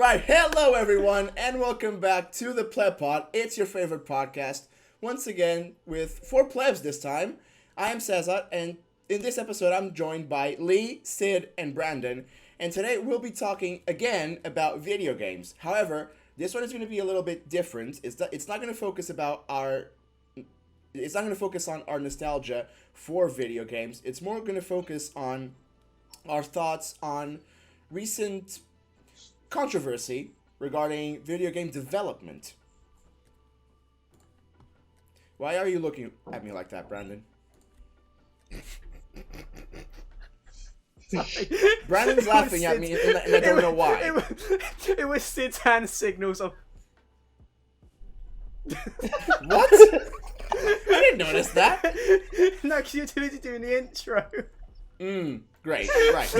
Right, hello everyone, and welcome back to the PlebPod. It's your favorite podcast. Once again, with 4 plebs this time. I am César, and in this episode I'm joined by Lee, Sid, and Brandon. And today we'll be talking again about video games. However, this one is going to be a little bit different. It's not going to focus on our nostalgia for video games. It's more going to focus on our thoughts on recent controversy regarding video game development. Why are you looking at me like that, Brandon? Brandon's laughing at me, and I don't know why. It was Sid's hand signals of... What? I didn't notice that. No, because you're too busy doing the intro. Great, right.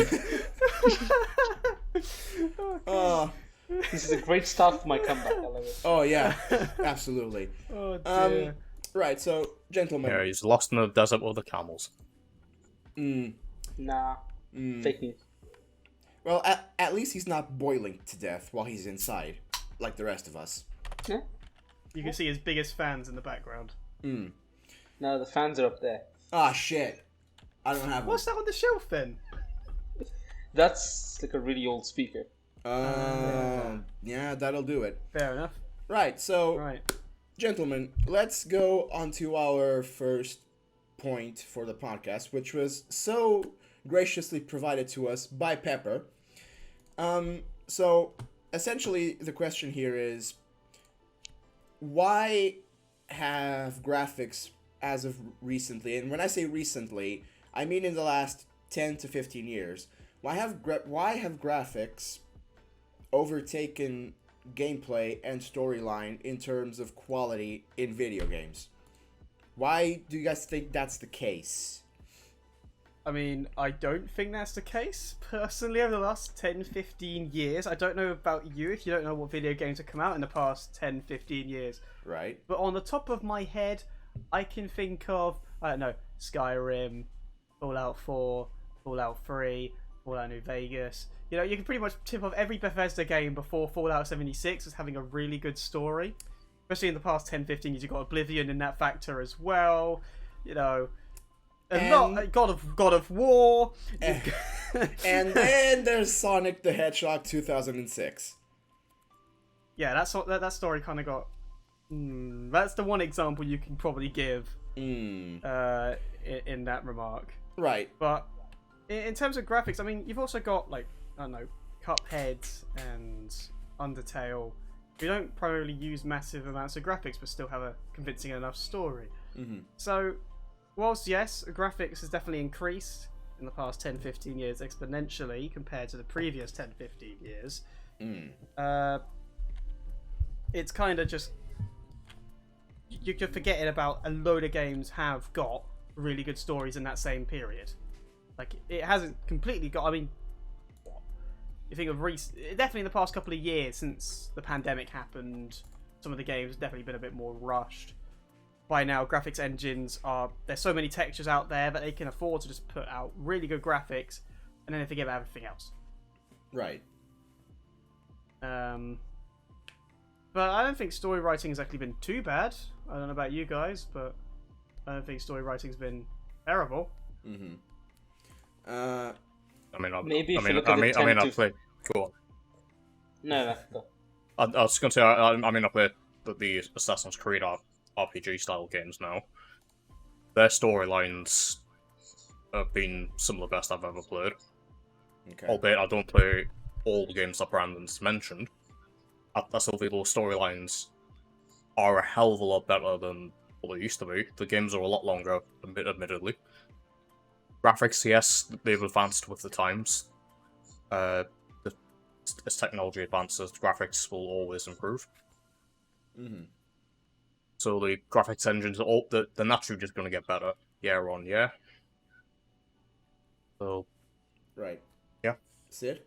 This is a great start for my comeback. I love it. Oh, yeah, absolutely. Oh, dear. Right, so, gentlemen. Yeah, he's lost in the desert with the camels. Nah. Fake news. Well, at least he's not boiling to death while he's inside, like the rest of us. Yeah? You can see his biggest fans in the background. No, the fans are up there. Ah, shit. I don't have What's that on the shelf then? That's like a really old speaker. one. Yeah, that'll do it. Fair enough. Right, so, Right. gentlemen, let's go on to our first point for the podcast, which was so graciously provided to us by Pepper. So, essentially, the question here is, why have graphics as of recently, and when I say recently, I mean in the last 10 to 15 years, why have graphics overtaken gameplay and storyline in terms of quality in video games? Why do you guys think that's the case? I mean, I don't think that's the case, personally, over the last 10, 15 years. I don't know about you if you don't know what video games have come out in the past 10, 15 years. Right. But on the top of my head, I can think of, I don't know, Skyrim, Fallout 4, Fallout 3, Fallout New Vegas. You know, you can pretty much tip off every Bethesda game before Fallout 76 as having a really good story. Especially in the past 10, 15 years, you've got Oblivion in that factor as well. You know, God of War. And then there's Sonic the Hedgehog 2006. Yeah, that story kind of got... that's the one example you can probably give in that remark. Right. But in terms of graphics, I mean, you've also got, like, I don't know, Cuphead and Undertale, who don't primarily use massive amounts of graphics but still have a convincing enough story. So, whilst, yes, graphics has definitely increased in the past 10, 15 years exponentially compared to the previous 10, 15 years, it's kind of just... You're forgetting about a load of games have got really good stories in that same period. Like, it hasn't completely got... I mean, you think of definitely in the past couple of years since the pandemic happened, some of the games have definitely been a bit more rushed. By now, graphics engines there's so many textures out there that they can afford to just put out really good graphics, and then they forget about everything else. Right. But I don't think story writing has actually been too bad. I don't know about you guys, but I don't think story writing's been terrible. Maybe if you look I at the mean, 10 I to... played. Go on. No, go. I was going to say, I played the Assassin's Creed RPG style games now. Their storylines have been some of the best I've ever played. Okay. Albeit I don't play all the games that Brandon's mentioned. I still feel those storylines are a hell of a lot better than what they used to be. The games are a lot longer, admittedly. Graphics, yes, they've advanced with the times. As technology advances, graphics will always improve. So the graphics engines are they're naturally just going to get better year on year. So, Right. yeah. Sid?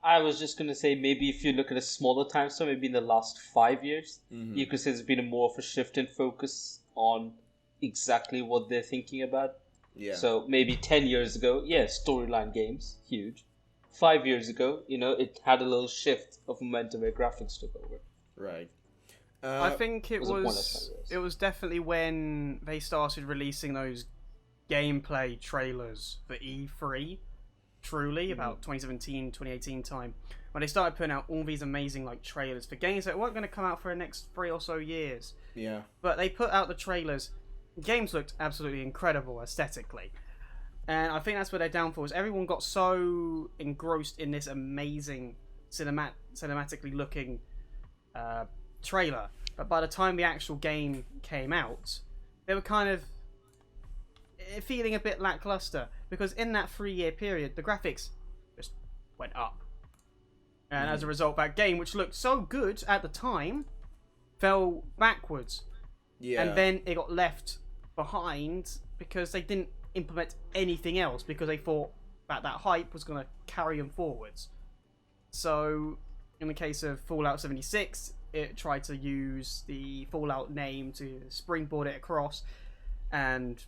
I was just going to say, maybe if you look at a smaller time, so maybe in the last 5 years, you could say there's been more of a shift in focus on exactly what they're thinking about. Yeah. So maybe 10 years ago, yeah, storyline games, huge. 5 years ago, it had a little shift of momentum where graphics took over. Right. I think it was a pointless one, yes. it was definitely when they started releasing those gameplay trailers for E3, truly, about 2017, 2018 time, when they started putting out all these amazing like trailers for games that weren't going to come out for the next 3 or so years. Yeah. But they put out the trailers. Games looked absolutely incredible aesthetically. And I think that's where their downfall was. Everyone got so engrossed in this amazing cinematically looking trailer, but by the time the actual game came out, they were kind of feeling a bit lackluster, because in that 3-year period, the graphics just went up. And as a result, that game, which looked so good at the time, fell backwards. Yeah. And then it got left behind because they didn't implement anything else, because they thought that hype was going to carry them forwards. So, in the case of Fallout 76, it tried to use the Fallout name to springboard it across, and,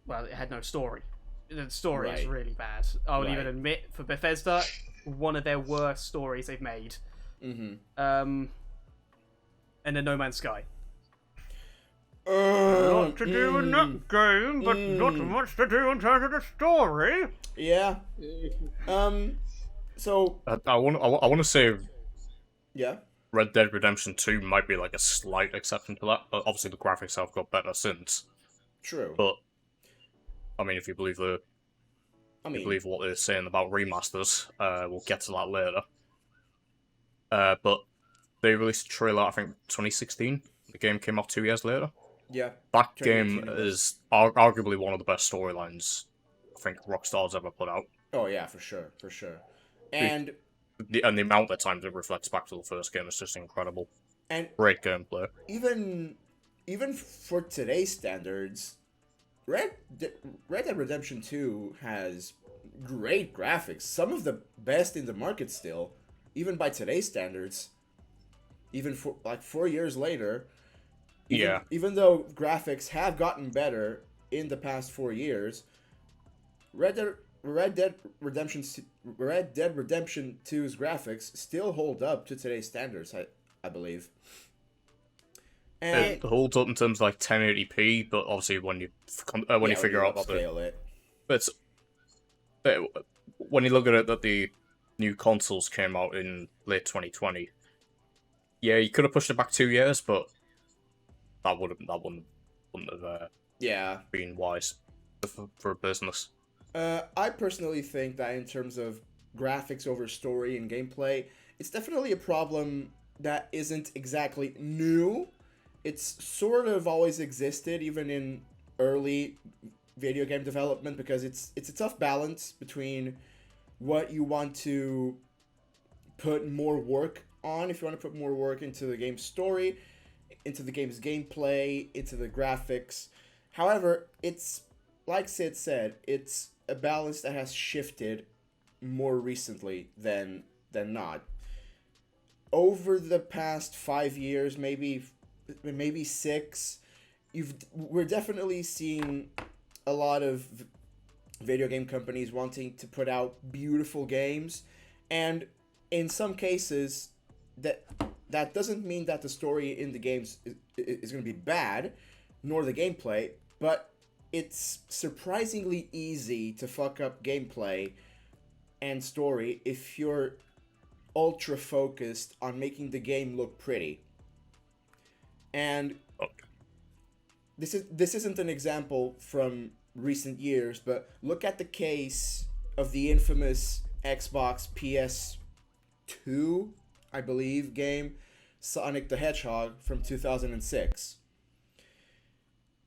well, it had no story. The story is really bad. I'll even admit, for Bethesda, one of their worst stories they've made. Mm-hmm. And then No Man's Sky. A lot to do in that game, but not much to do in terms of the story. Yeah. So I want to say yeah. Red Dead Redemption 2 might be like a slight exception to that, but obviously the graphics have got better since. True. But I mean, if you believe believe what they're saying about remasters, we'll get to that later. But they released a trailer, I think 2016. The game came out 2 years later. Yeah. That game is arguably one of the best storylines I think Rockstar's ever put out. Oh yeah, for sure. And the amount of times it reflects back to the first game is just incredible. And great gameplay. Even for today's standards, Red Dead Redemption 2 has great graphics. Some of the best in the market still, even by today's standards. Even for like 4 years later. Even though graphics have gotten better in the past 4 years, Red Dead Redemption 2's graphics still hold up to today's standards, I believe. And it holds up in terms of like 1080p, but obviously when you figure out that when you look at it that the new consoles came out in late 2020, yeah, you could have pushed it back 2 years, but that wouldn't have been wise for a business. I personally think that in terms of graphics over story and gameplay, it's definitely a problem that isn't exactly new. It's sort of always existed, even in early video game development, because it's a tough balance between what you want to put more work on, if you want to put more work into the game's story, into the game's gameplay, into the graphics. However, it's, like Sid said, it's a balance that has shifted more recently than not. Over the past 5 years, maybe 6, we're definitely seeing a lot of video game companies wanting to put out beautiful games, and in some cases that doesn't mean that the story in the games is going to be bad, nor the gameplay, but it's surprisingly easy to fuck up gameplay and story if you're ultra focused on making the game look pretty. And this isn't an example from recent years, but look at the case of the infamous Xbox PS2, I believe, game Sonic the Hedgehog from 2006.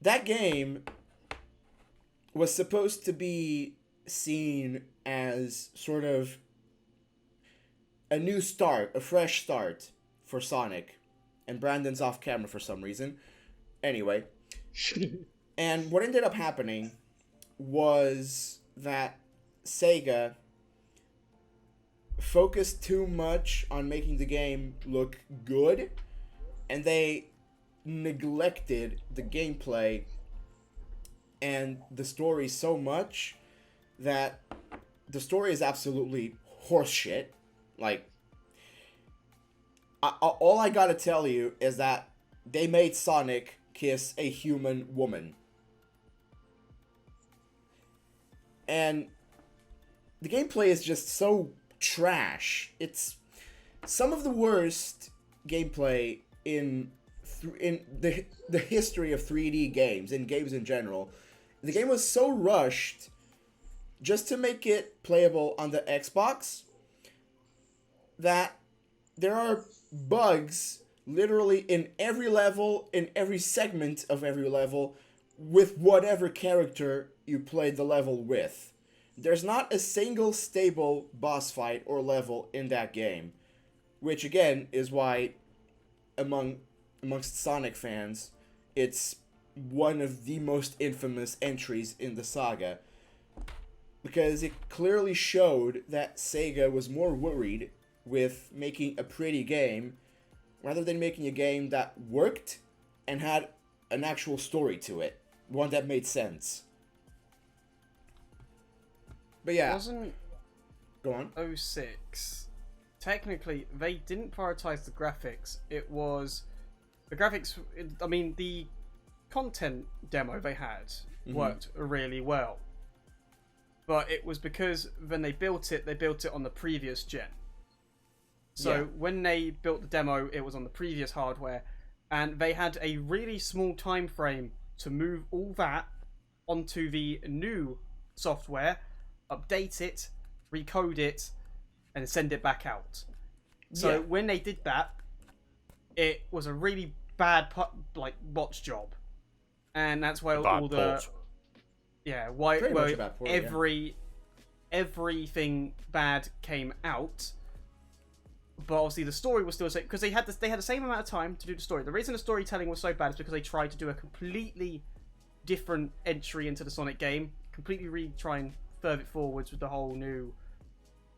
That game was supposed to be seen as sort of a new start, a fresh start for Sonic. And Brandon's off camera for some reason. Anyway. And what ended up happening was that Sega focused too much on making the game look good, and they neglected the gameplay and the story so much that the story is absolutely horseshit. Like, all I gotta tell you is that they made Sonic kiss a human woman. And the gameplay is just so trash. It's some of the worst gameplay in the history of 3D games, and games in general. The game was so rushed just to make it playable on the Xbox that there are bugs literally in every level, in every segment of every level, with whatever character you played the level with. There's not a single stable boss fight or level in that game, which again is why amongst Sonic fans, it's one of the most infamous entries in the saga, because it clearly showed that Sega was more worried with making a pretty game rather than making a game that worked and had an actual story to it, one that made sense. But yeah, Wasn't go on. 06. Technically, they didn't prioritize the graphics. It was the graphics. I mean, the content demo they had worked really well, but it was because when they built it on the previous gen. So when they built the demo, it was on the previous hardware, and they had a really small time frame to move all that onto the new software, update it, recode it, and send it back out. So when they did that, it was a really bad botch job, and that's why all the port. everything bad came out. But obviously the story was still the same, because they had the same amount of time to do the story. The reason the storytelling was so bad is because they tried to do a completely different entry into the Sonic game, completely try and further it forwards with the whole new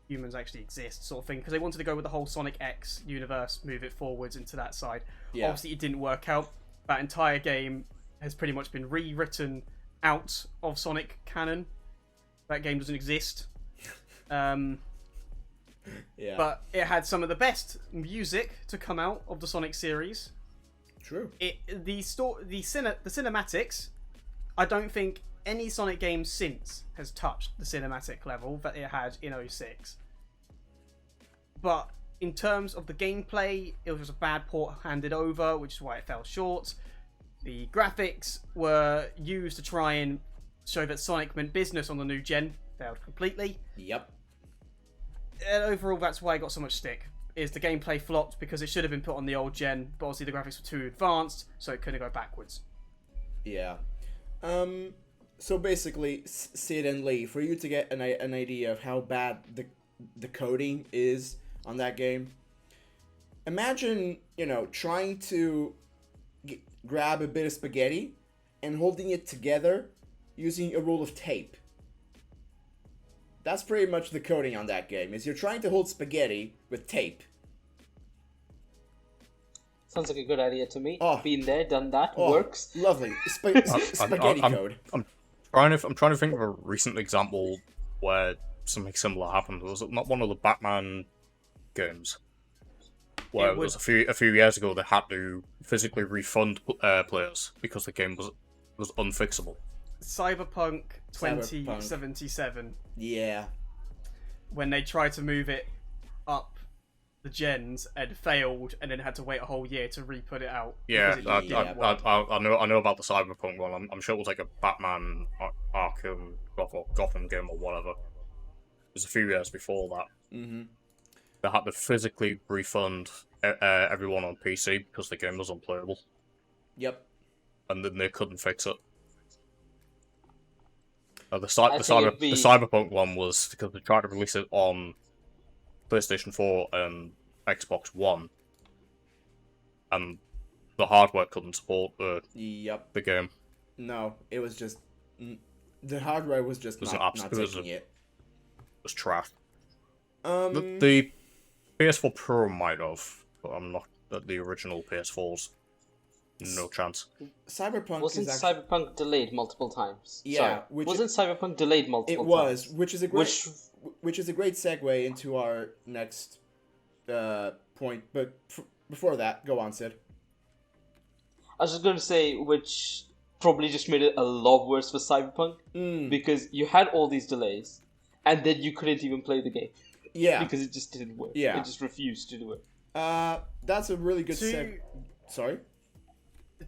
humans actually exist sort of thing, because they wanted to go with the whole Sonic X universe, move it forwards into that side. Obviously it didn't work out. That entire game has pretty much been rewritten out of Sonic canon. That game doesn't exist. But it had some of the best music to come out of the Sonic series. True. The cinematics, I don't think any Sonic game since has touched the cinematic level that it had in 06. But in terms of the gameplay, it was just a bad port handed over, which is why it fell short. The graphics were used to try and show that Sonic meant business on the new gen. Failed completely. Yep. And overall, that's why it got so much stick. Is the gameplay flopped because it should have been put on the old gen, but obviously the graphics were too advanced, so it couldn't go backwards. Yeah. So basically, Sid and Lee, for you to get an idea of how bad the coding is on that game, imagine, trying to grab a bit of spaghetti and holding it together using a roll of tape. That's pretty much the coding on that game, is you're trying to hold spaghetti with tape. Sounds like a good idea to me. Oh. Been there, done that, works. Lovely. Spaghetti code. I'm trying to think of a recent example where something similar happened. Was it not one of the Batman games? Where it was a few years ago they had to physically refund players because the game was unfixable. Cyberpunk 2077. Yeah. When they tried to move it up the gens and failed, and then had to wait a whole year to re-put it out. Yeah, I I know about the Cyberpunk one. I'm sure it was like a Batman Arkham Gotham game or whatever. It was a few years before that. Mm-hmm. They had to physically refund everyone on PC because the game was unplayable. Yep. And then they couldn't fix it. The Cyberpunk one was because they tried to release it on PlayStation 4 and Xbox One, and the hardware couldn't support the game. No, it was just the hardware was just not taking it. It was trash. The PS4 Pro might have, but I'm not the original PS4s. No chance. Cyberpunk Cyberpunk delayed multiple times? Yeah, Sorry. Wasn't Cyberpunk delayed multiple times? It was, which is a great. which is a great segue into our next point. But before that, go on, Sid. I was just going to say, which probably just made it a lot worse for Cyberpunk, because you had all these delays, and then you couldn't even play the game. Yeah. Because it just didn't work. Yeah. It just refused to do it. That's a really good Sorry?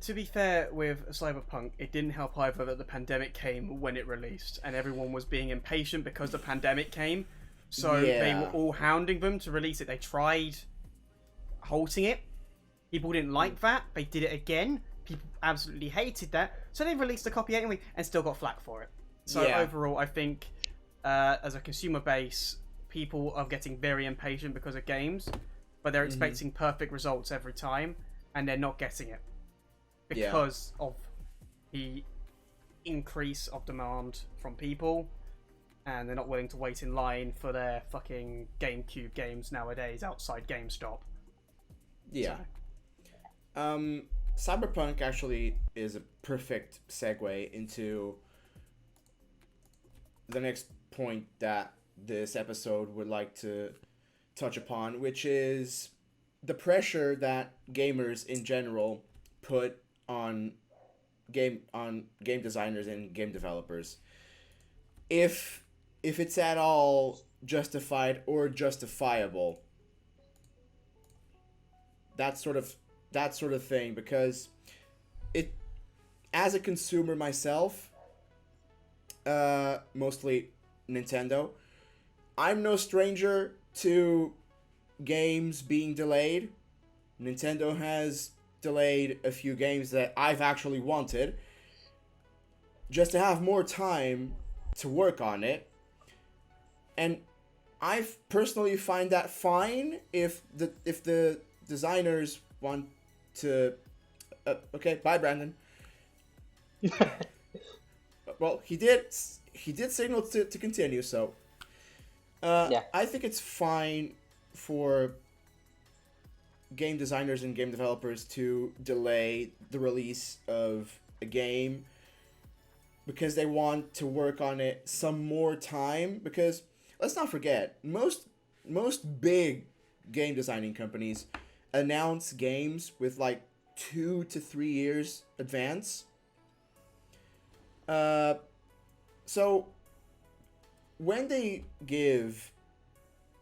To be fair with Cyberpunk, it didn't help either that the pandemic came when it released, and everyone was being impatient because the pandemic came. So they were all hounding them to release it. They tried halting it. People didn't like that. They did it again. People absolutely hated that. So they released a copy anyway and still got flack for it. So overall, I think as a consumer base, people are getting very impatient because of games, but they're expecting perfect results every time, and they're not getting it because of the increase of demand from people, and they're not willing to wait in line for their fucking GameCube games nowadays outside GameStop. Yeah. Cyberpunk actually is a perfect segue into the next point that this episode would like to touch upon, which is the pressure that gamers in general put on game designers and game developers. If it's at all justified or justifiable. That sort of thing, because it, as a consumer myself, mostly Nintendo, I'm no stranger to games being delayed. Nintendo has delayed a few games that I've actually wanted just to have more time to work on it. And I personally find that fine if the designers want to... okay, bye, Brandon. Well, he did signal to continue, so... I think it's fine for game designers and game developers to delay the release of a game because they want to work on it some more time. Because let's not forget, most big game designing companies announce games with like 2 to 3 years advance. So when they give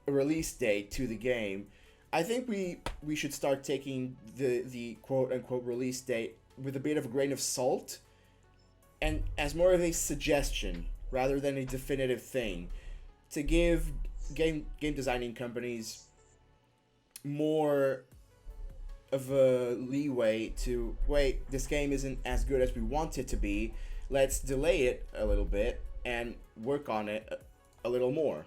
a release date to the game, I think we should start taking the quote unquote release date with a bit of a grain of salt and as more of a suggestion rather than a definitive thing, to give game designing companies more of a leeway to, wait, this game isn't as good as we want it to be, let's delay it a little bit and work on it a little more.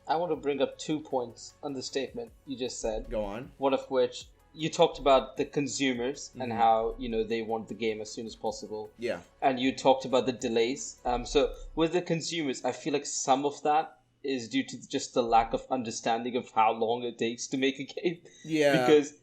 I want to bring up 2 points on the statement you just said. Go on. One of which, you talked about the consumers and how, they want the game as soon as possible. Yeah. And you talked about the delays. So with the consumers, I feel like some of that is due to just the lack of understanding of how long it takes to make a game. Yeah. Because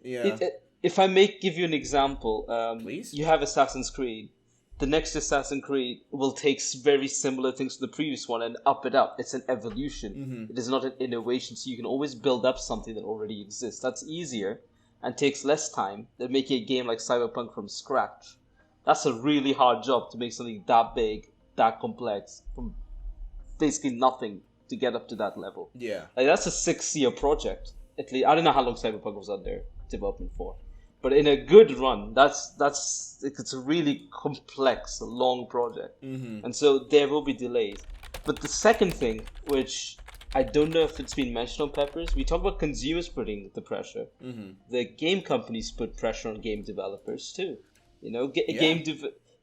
if I may give you an example, please. You have Assassin's Creed. The next Assassin's Creed will take very similar things to the previous one and up it up. It's an evolution. It is not an innovation, so you can always build up something that already exists. That's easier and takes less time than making a game like Cyberpunk from scratch. That's a really hard job to make something that big, that complex, from basically nothing to get up to that level. Yeah. Like, that's a 6-year project. At least, I don't know how long Cyberpunk was under development for. But in a good run, it's a really complex, long project. And so there will be delays. But the second thing, which I don't know if it's been mentioned on Peppers, we talk about consumers putting the pressure. The game companies put pressure on game developers too.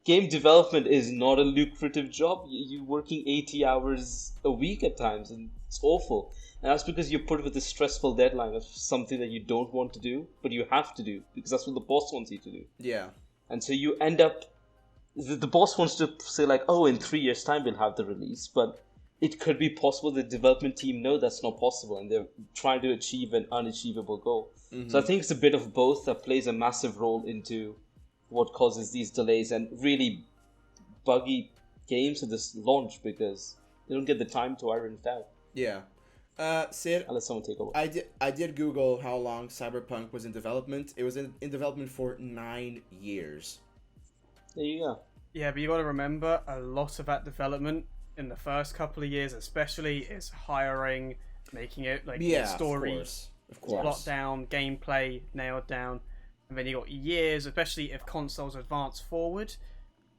Game development is not a lucrative job. You're working 80 hours a week at times, and it's awful. And that's because you're put with a stressful deadline of something that you don't want to do, but you have to do, because that's what the boss wants you to do. Yeah. And so you end up... The boss wants to say, like, oh, in 3 years' time we'll have the release, but it could be possible the development team know that's not possible, and they're trying to achieve an unachievable goal. So I think it's a bit of both that plays a massive role into what causes these delays and really buggy games at this launch, because They don't get the time to iron it out. Yeah. Sid, Unless someone take over. I did Google how long Cyberpunk was in development. It was in development for 9 years. There you go. Yeah, but you got to remember, a lot of that development in the first couple of years, especially, is hiring, making it like Yeah, story of course. plot down, gameplay nailed down, and then you got years, especially if consoles advance forward.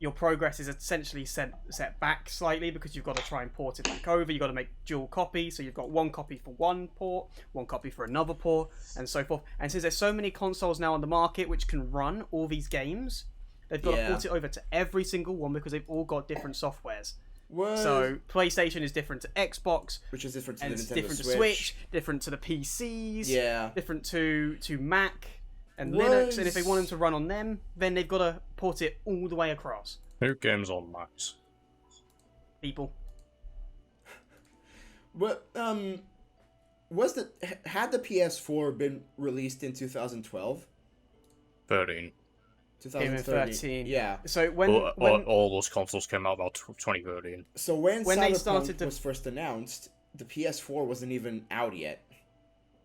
Your progress is essentially set back slightly because you've got to try and port it back over. You've got to make dual copies, so you've got one copy for one port, one copy for another port, and so forth. And since there's so many consoles now on the market which can run all these games, they've got to port it over to every single one because they've all got different softwares. What? So PlayStation is different to Xbox, Which is different to and the it's Nintendo different Switch. to Switch, different to the PCs, Yeah. different to Mac and Was- Linux. And if they want them to run on them, then they've got to port it all the way across. New games on Macs. People. What had the PS4 been released in 2012? 13. 13. Yeah. So when All those consoles came out about 2013. So when When they Cyberpunk started to- was first announced, the PS4 wasn't even out yet.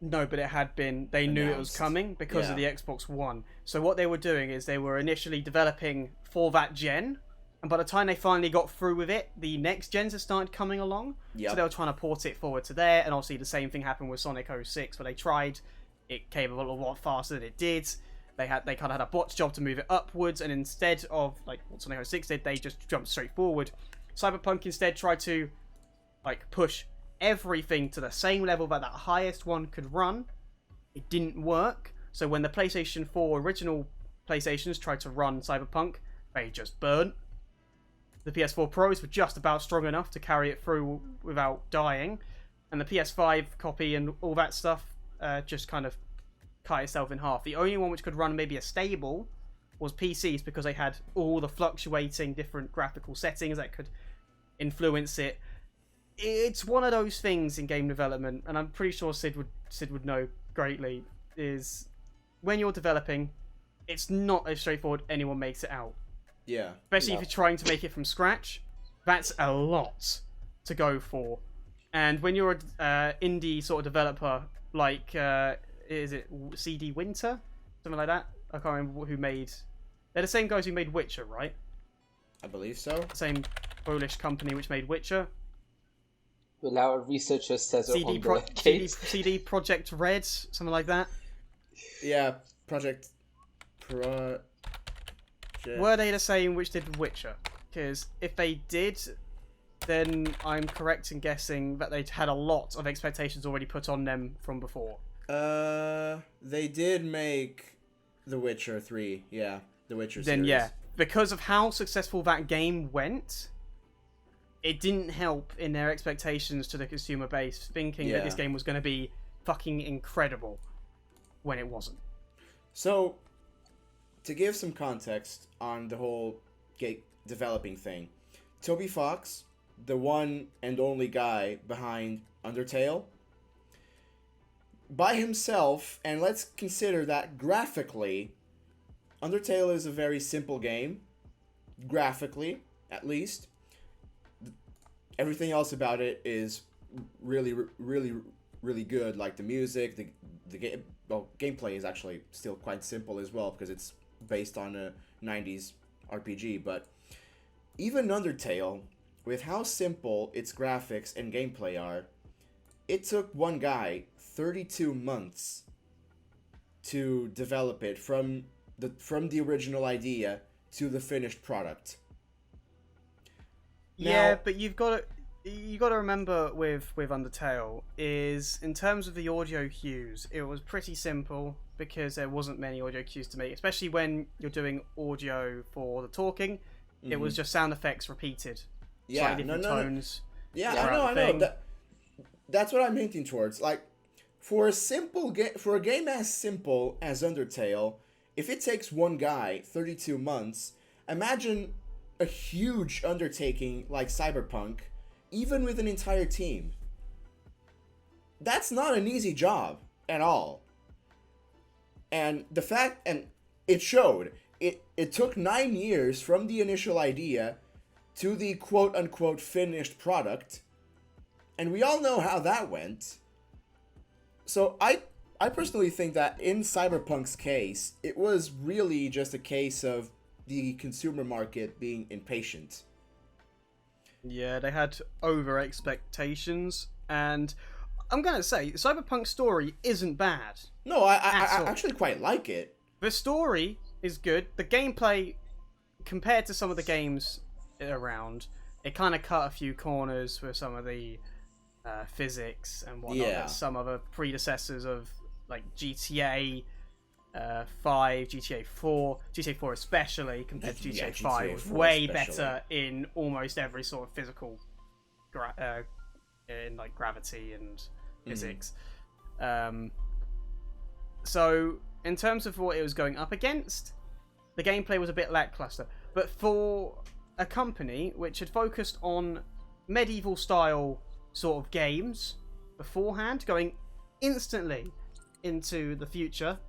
No, but it had been. They knew it was Announced. coming because of the Yeah. Xbox One. So what they were doing is they were initially developing for that gen, and by the time they finally got through with it, the next gens had started coming along. Yep. So they were trying to port it forward to there, and obviously the same thing happened with Sonic 06, where they tried. It came a lot faster than it did. They kind of had a bot's job to move it upwards, and instead of like what Sonic 06 did, they just jumped straight forward. Cyberpunk instead tried to like push everything to the same level that highest one could run. It didn't work. So when the PlayStation 4 original PlayStations tried to run Cyberpunk, they just burnt. The PS4 Pros were just about strong enough to carry it through without dying, and the PS5 copy and all that stuff just kind of cut itself in half. The only one which could run maybe a stable was PCs because they had all the fluctuating different graphical settings that could influence it. It's one of those things in game development, and I'm pretty sure Sid would know greatly, is when you're developing, it's not as straightforward anyone makes it out. Yeah. Especially if you're trying to make it from scratch. That's a lot to go for. And when you're an indie sort of developer, like, is it CD Winter? Something like that? I can't remember who made... They're the same guys who made Witcher, right? I believe so. Same Polish company which made Witcher. Will our researcher César on the case? CD Project Red, something like that. Yeah, Project. Were they the same which did Witcher? Because if they did, then I'm correct in guessing that they'd had a lot of expectations already put on them from before. They did make The Witcher 3. Yeah, The Witcher Then series. yeah, because of how successful that game went, it didn't help in their expectations to the consumer base, thinking that this Yeah. game was going to be fucking incredible when it wasn't. So, to give some context on the whole developing thing, Toby Fox, the one and only guy behind Undertale, by himself, and let's consider that graphically, Undertale is a very simple game, graphically, at least. Everything else about it is really, really, really good, like the music, the game. Well, gameplay is actually still quite simple as well because it's based on a 90s RPG, but even Undertale, with how simple its graphics and gameplay are, it took one guy 32 months to develop it from the original idea to the finished product. Yeah, Now- but you've got to remember with Undertale is in terms of the audio cues, it was pretty simple because there wasn't many audio cues to make, especially when you're doing audio for the talking. It was just sound effects repeated, Yeah, slightly different tones. Yeah, throughout I the know. thing. That's what I'm hinting towards. Like, for a game as simple as Undertale, if it takes one guy 32 months, imagine a huge undertaking like Cyberpunk, even with an entire team. That's not an easy job at all. And it showed. It took 9 years from the initial idea to the quote-unquote finished product, And we all know how that went. So I personally think that in Cyberpunk's case, it was really just a case of the consumer market being impatient. Yeah, they had over expectations, and I'm gonna say Cyberpunk's story isn't bad. No, I At all. actually quite like it. The story is good. The gameplay, compared to some of the games around, it kind of cut a few corners with some of the physics and whatnot. Yeah. That some of the predecessors of like GTA 5, GTA 4, GTA 4 especially compared to GTA 5 was way better in almost every sort of physical, in like gravity and physics. So in terms of what it was going up against, the gameplay was a bit lackluster. But for a company which had focused on medieval style sort of games beforehand, going instantly into the future,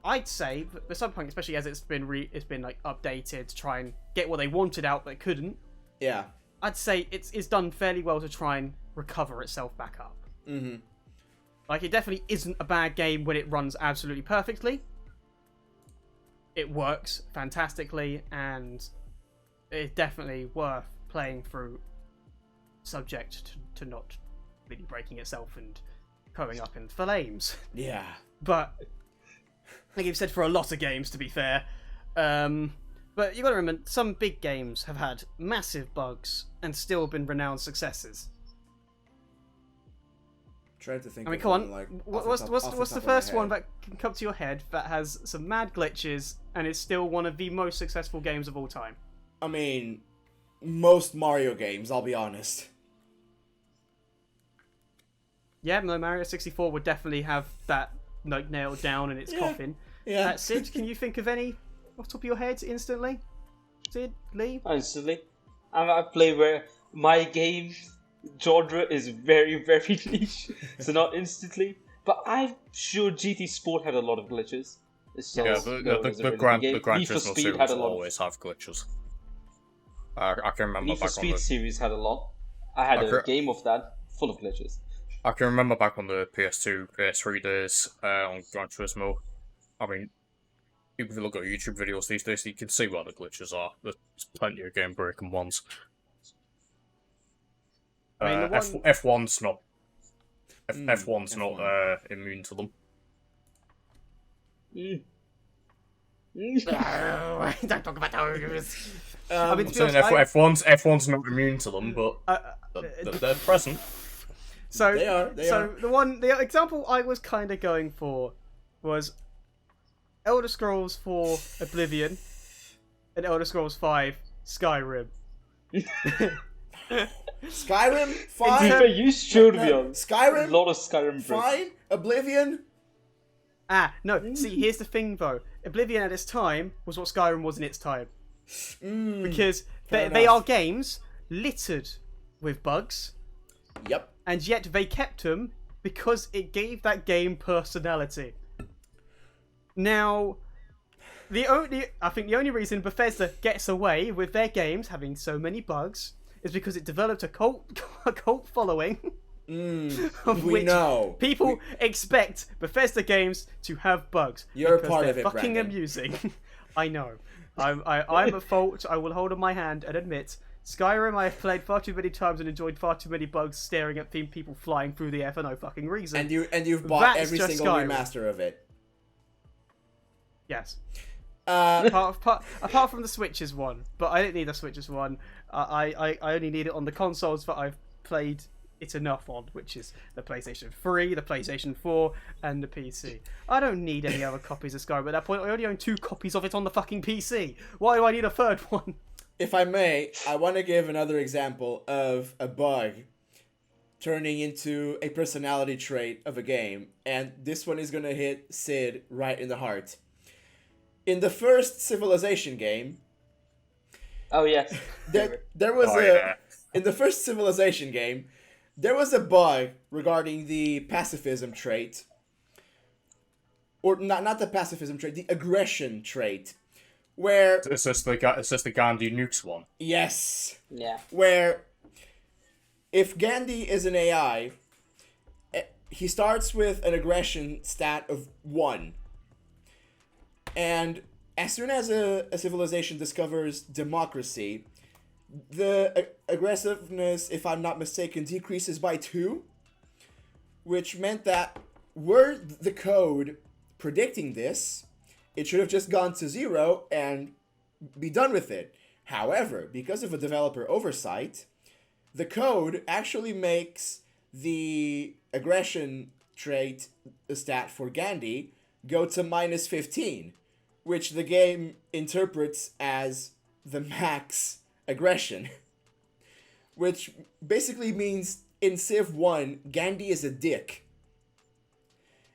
I'd say the Cyberpunk, especially as it's been like updated to try and get what they wanted out but couldn't. Yeah. I'd say it's done fairly well to try and recover itself back up. Mm-hmm. Like, it definitely isn't a bad game when it runs absolutely perfectly. It works fantastically, and it's definitely worth playing through, subject to not really breaking itself and going up in flames. Yeah. But like you've said, for a lot of games, to be fair. But you got to remember, some big games have had massive bugs and still been renowned successes. Trying to think. I mean, of come one, on. like, What's off the top of first my one head. that can come to your head that has some mad glitches and is still one of the most successful games of all time? I mean, most Mario games. I'll be honest. Yeah, no, Mario 64 would definitely have that like nailed down in its coffin. Yeah. Sid, can you think of any off the top of your head instantly? Sid, Lee? Honestly, I play where my game genre is very, very niche, so not instantly. But I'm sure GT Sport had a lot of glitches. It's just, the Gran Need for Turismo Speed series had a lot. always have glitches. I can remember Need for back on Speed the series had a lot. I had a game of that full of glitches. I can remember back on the PS2, PS3 days on Gran Turismo. I mean, if you look at YouTube videos these days, you can see what the glitches are. There's plenty of game breaking ones. I mean, the one... F1's not. F1's not immune to them. Don't talk about those. I mean, to be honest, F1's not immune to them, but they're present. So They are. The example I was kind of going for was Elder Scrolls 4 Oblivion and Elder Scrolls 5 Skyrim. Skyrim, fine. You showed me on Skyrim, a lot of Skyrim. fine. Oblivion. No. See, here's the thing though. Oblivion at its time was what Skyrim was in its time. Because they are games littered with bugs. Yep. And yet they kept them because it gave that game personality. Now, I think the only reason Bethesda gets away with their games having so many bugs is because it developed a cult following. Of We which know. people expect Bethesda games to have bugs. You're because part they're of it, fucking Brandon. amusing. I know. I'm at fault. I will hold on my hand and admit. Skyrim I have played far too many times and enjoyed far too many bugs staring at people flying through the air for no fucking reason. And you've bought That's every just single Skyrim. remaster of it. Yes. Apart from the Switches one, but I didn't need the Switches one. I only need it on the consoles that I've played it enough on, which is the PlayStation 3, the PlayStation 4, and the PC. I don't need any other copies of Skyrim at that point. I only own 2 copies of it on the fucking PC. Why do I need a third one? If I may, I want to give another example of a bug turning into a personality trait of a game, and this one is going to hit Sid right in the heart. In the first Civilization game, Oh yeah. there was in the first Civilization game, there was a bug regarding the pacifism trait, or not the pacifism trait, the aggression trait, where It's just the Gandhi nukes one. yes, Yeah. where if Gandhi is an AI, he starts with an aggression stat of 1. And as soon as a civilization discovers democracy, the aggressiveness, if I'm not mistaken, decreases by 2, which meant that were the code predicting this, it should have just gone to 0 and be done with it. However, because of a developer oversight, the code actually makes the aggression trait stat for Gandhi go to -15, which the game interprets as the max aggression. Which basically means in Civ 1, Gandhi is a dick.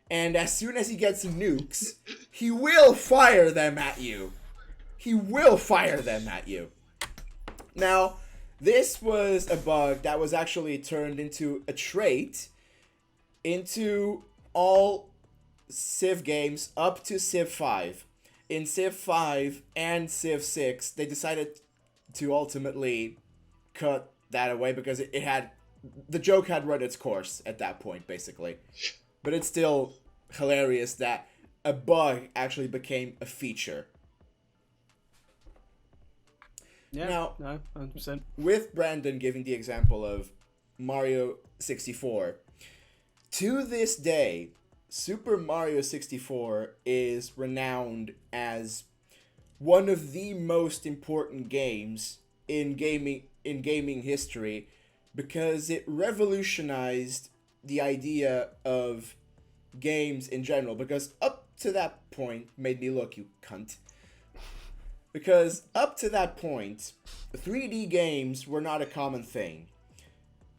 And as soon as he gets nukes, he will fire them at you. He will fire them at you. Now, this was a bug that was actually turned into a trait into all Civ games up to Civ 5. In Civ 5 and Civ 6, they decided to ultimately cut that away because the joke had run its course at that point, basically. But it's still hilarious that a bug actually became a feature. Yeah, now, no, 100%. With Brandon giving the example of Mario 64, to this day, Super Mario 64 is renowned as one of the most important games in gaming history because it revolutionized the idea of games in general. Because up to that point, made me look, you cunt. Because up to that point, 3D games were not a common thing.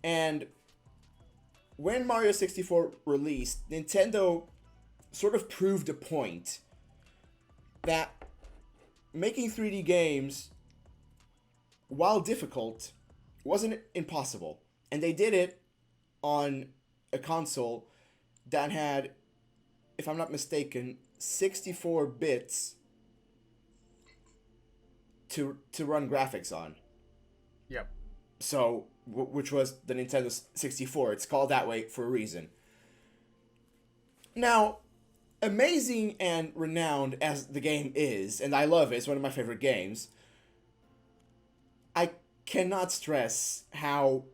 And when Mario 64 released, Nintendo sort of proved a point that making 3D games, while difficult, wasn't impossible. And they did it on a console that had, if I'm not mistaken, 64 bits to run graphics on. Yep. So, which was the Nintendo 64. It's called that way for a reason. Now, amazing and renowned as the game is, and I love it, it's one of my favorite games, I cannot stress how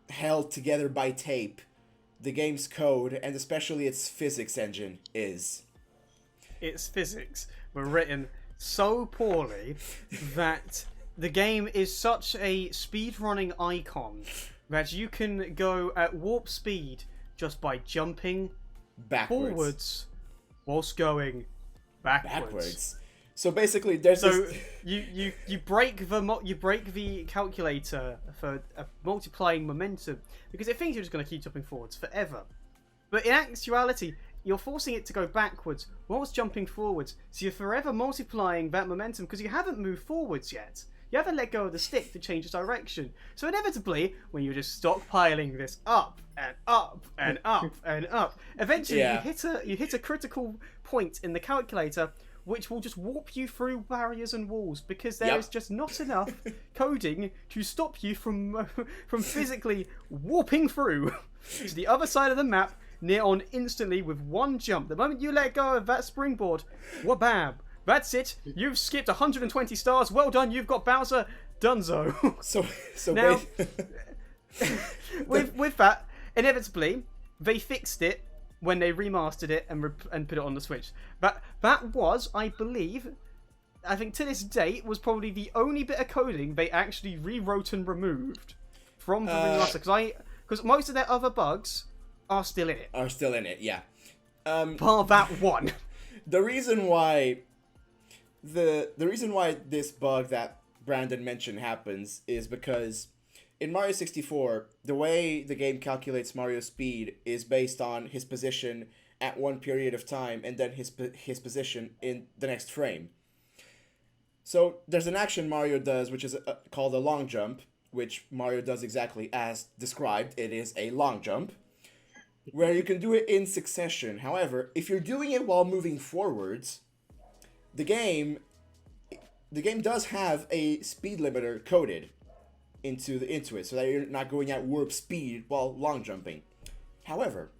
held together by tape the game's code, and especially its physics engine, is. Its physics were written so poorly that the game is such a speedrunning icon that you can go at warp speed just by jumping forwards whilst going backwards. So basically, there's this... you break the calculator for multiplying momentum because it thinks you're just going to keep jumping forwards forever, but in actuality, you're forcing it to go backwards whilst jumping forwards. So you're forever multiplying that momentum because you haven't moved forwards yet. You haven't let go of the stick to change its direction. So inevitably, when you're just stockpiling this up and up and up and up, eventually you hit a critical point in the calculator which will just warp you through barriers and walls because there is just not enough coding to stop you from physically warping through to the other side of the map near on instantly with one jump. The moment you let go of that springboard, whabam! That's it. You've skipped 120 stars. Well done. You've got Bowser Dunzo. So now, with that, inevitably, they fixed it when they remastered it and put it on the Switch. That was, I believe, I think to this date, was probably the only bit of coding they actually rewrote and removed from the remaster. Because most of their other bugs are still in it. Yeah. Bar that one. The reason why this bug that Brandon mentioned happens is because in Mario 64, the way the game calculates Mario's speed is based on his position at one period of time and then his position in the next frame. So there's an action Mario does which is called a long jump, which Mario does exactly as described. It is a long jump, where you can do it in succession. However, if you're doing it while moving forwards, the game does have a speed limiter coded. into it, so that you're not going at warp speed while long jumping. However,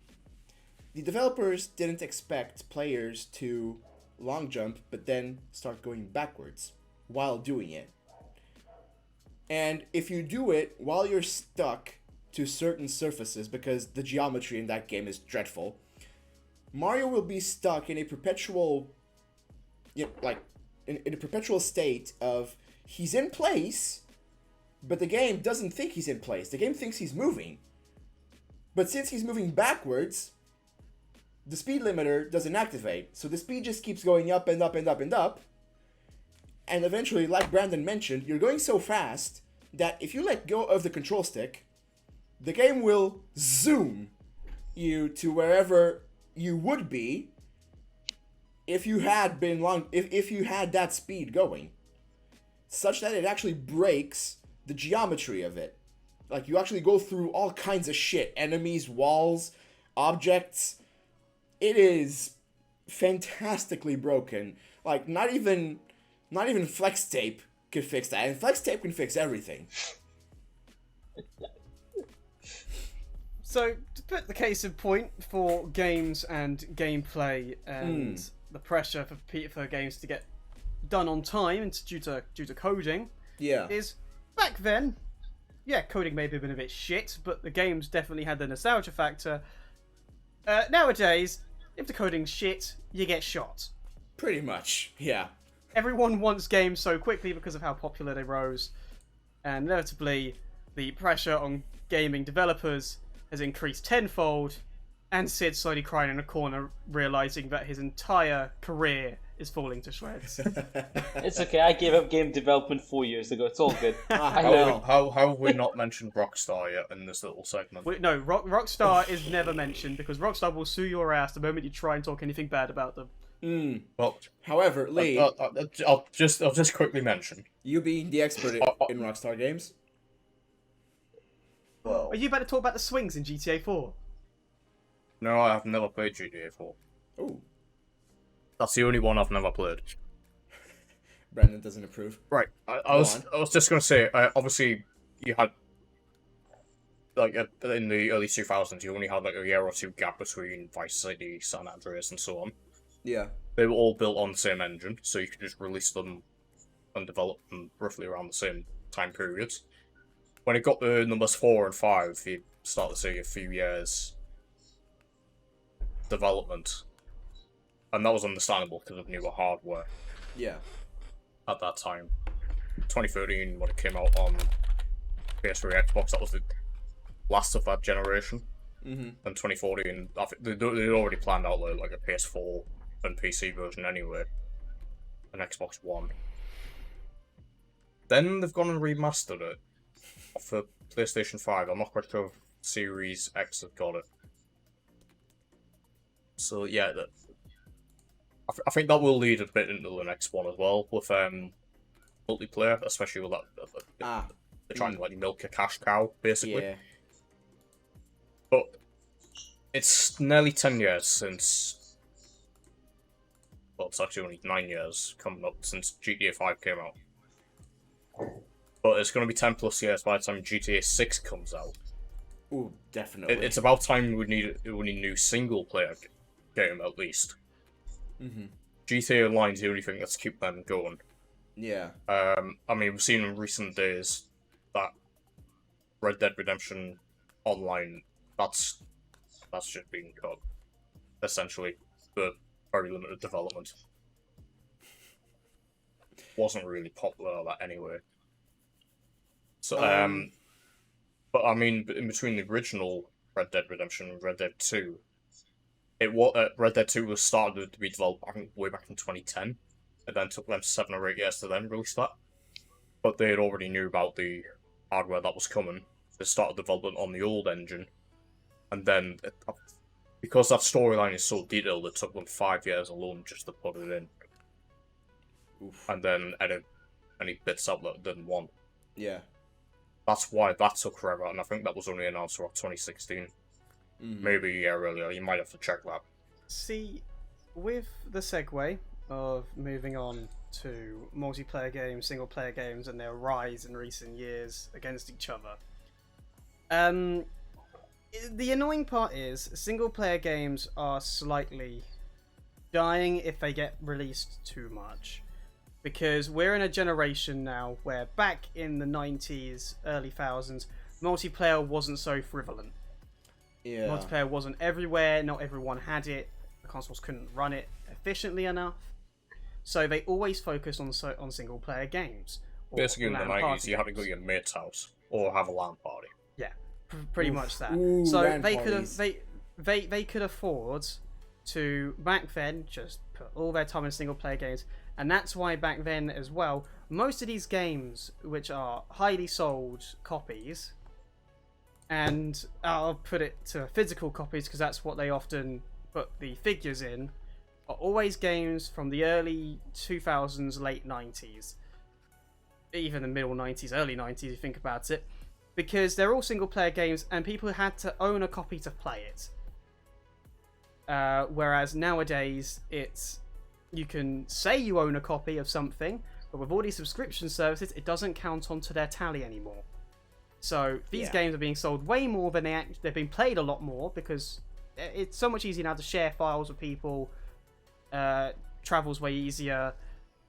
the developers didn't expect players to long jump but then start going backwards while doing it. And if you do it while you're stuck to certain surfaces, because the geometry in that game is dreadful, Mario will be stuck in a perpetual, in a perpetual state of he's in place, but the game doesn't think he's in place. The game thinks he's moving. But since he's moving backwards, the speed limiter doesn't activate. So the speed just keeps going up and up and up and up. And eventually, like Brandon mentioned, you're going so fast that if you let go of the control stick, the game will zoom you to wherever you would be if you had if you had that speed going, such that it actually breaks the geometry of it. Like, you actually go through all kinds of shit, enemies, walls, objects. It is fantastically broken. Like, not even flex tape can fix that, and flex tape can fix everything. So, to put the case in point for games and gameplay and the pressure for games to get done on time and due to coding, is back then, yeah, coding may have been a bit shit, but the games definitely had the nostalgia factor. Nowadays, if the coding's shit, you get shot. Pretty much, yeah. Everyone wants games so quickly because of how popular they rose, and inevitably, the pressure on gaming developers has increased tenfold, and Sid slowly crying in a corner, realizing that his entire career is falling to shreds. It's okay, I gave up game development 4 years ago, it's all good. I Oh, know. well. How have we not mentioned Rockstar yet in this little segment? No, Rockstar is never mentioned, because Rockstar will sue your ass the moment you try and talk anything bad about them. Well, However, Lee, I'll just quickly mention. you being the expert in Rockstar games. Well, Are you about to talk about the swings in GTA 4? no, I have never played GTA 4. Ooh, That's the only one I've never played. Brandon doesn't approve. Right, I was just gonna say, obviously, you had, like, in the early 2000s, you only had, like, a year or two gap between Vice City, San Andreas, and so on. Yeah. They were all built on the same engine, so you could just release them and develop them roughly around the same time periods. When it got to numbers 4 and 5, you start to see a few years development. And that was understandable because of newer hardware Yeah. at that time. 2013, when it came out on PS3, Xbox, that was the last of that generation. Mm-hmm. And 2014, I think they'd already planned out like a PS4 and PC version anyway. An Xbox One. Then they've gone and remastered it for PlayStation 5. I'm not quite sure if Series X have got it. So yeah, I think that will lead a bit into the next one as well, with multiplayer, especially with that. They're trying to like milk a cash cow, basically. Yeah. But it's nearly 10 years since. Well, it's actually only 9 years coming up since GTA 5 came out. But it's going to be 10 plus years by the time GTA 6 comes out. Ooh, definitely. It's about time we need a new single player game at least. Mm-hmm. GTA Online's the only thing that's keep them going. Yeah. I mean, we've seen in recent days that Red Dead Redemption Online, that's just been cut. Essentially, the very limited development. Wasn't really popular that anyway. So, but I mean, in between the original Red Dead Redemption and Red Dead 2, Red Dead 2 was started to be developed, I think, way back in 2010. It then took them 7 or 8 years to then release that. But they had already knew about the hardware that was coming. They started development on the old engine. And then, because that storyline is so detailed, it took them 5 years alone just to put it in. Oof. And then edit any bits out that didn't want. Yeah. That's why that took forever, and I think that was only announced around 2016. Mm-hmm. Maybe a year earlier, you might have to check that. See, with the segue of moving on to multiplayer games, single player games, and their rise in recent years against each other. The annoying part is single player games are slightly dying if they get released too much. Because we're in a generation now where back in the 90s, early thousands, multiplayer wasn't so prevalent. Yeah. Multiplayer wasn't everywhere, not everyone had it, the consoles couldn't run it efficiently enough. So they always focused on single player games. Basically, in the LAN 90s, party you had to go games. to your mate's house or have a LAN party. Yeah, pretty much that. Ooh, So LAN they could parties. they could afford to back then just put all their time in single player games, and that's why back then as well, most of these games, which are highly sold copies, and I'll put it to physical copies because that's what they often put the figures in, are always games from the early 2000s, late 90s, even the middle 90s, early 90s if you think about it, because they're all single player games and people had to own a copy to play it. Whereas nowadays you can say you own a copy of something, but with all these subscription services it doesn't count onto their tally anymore. So these games are being sold way more than they've been played a lot more, because it's so much easier now to share files with people. Travel's way easier.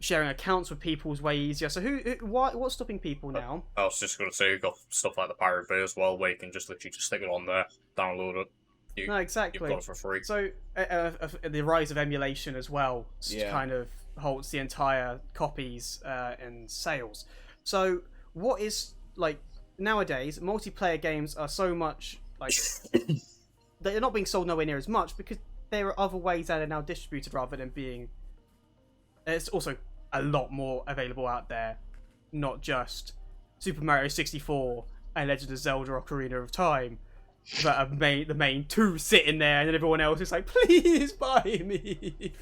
Sharing accounts with people is way easier. So what's stopping people now? I was just going to say, you've got stuff like the Pirate Bay as well, where you can just literally just stick it on there, download it. No, exactly. You've got it for free. So the rise of emulation as well kind of halts the entire copies and sales. So what is, like, nowadays multiplayer games are so much like they're not being sold nowhere near as much because there are other ways that are now distributed rather than being. It's also a lot more available out there, not just Super Mario 64 and Legend of Zelda Ocarina of Time, but the main two sitting there, and then everyone else is like, please buy me.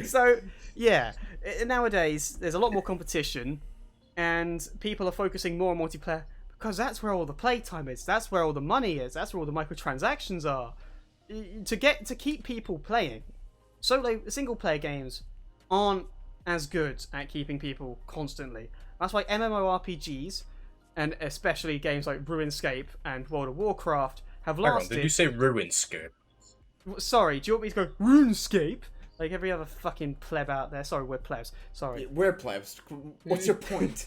So yeah, nowadays there's a lot more competition, and people are focusing more on multiplayer because that's where all the playtime is, that's where all the money is, that's where all the microtransactions are. To keep people playing, single player games aren't as good at keeping people constantly. That's why MMORPGs, and especially games like RuneScape and World of Warcraft, have lasted. Hang on, did you say RuneScape? Sorry, do you want me to go RuneScape? Like every other fucking pleb out there. Sorry, we're plebs. Sorry. Yeah, we're plebs. What's your point?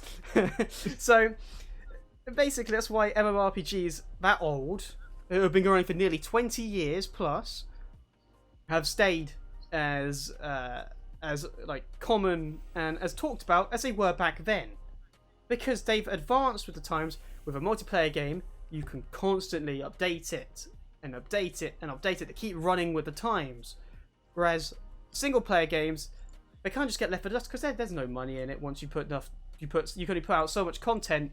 So, basically, that's why MMORPGs that old, who have been going for nearly 20 years plus, have stayed as like common and as talked about as they were back then, because they've advanced with the times. With a multiplayer game, you can constantly update it and update it and update it to keep running with the times, whereas single player games, they can't just get left for dust because there's no money in it. Once you put enough, you can only put out so much content.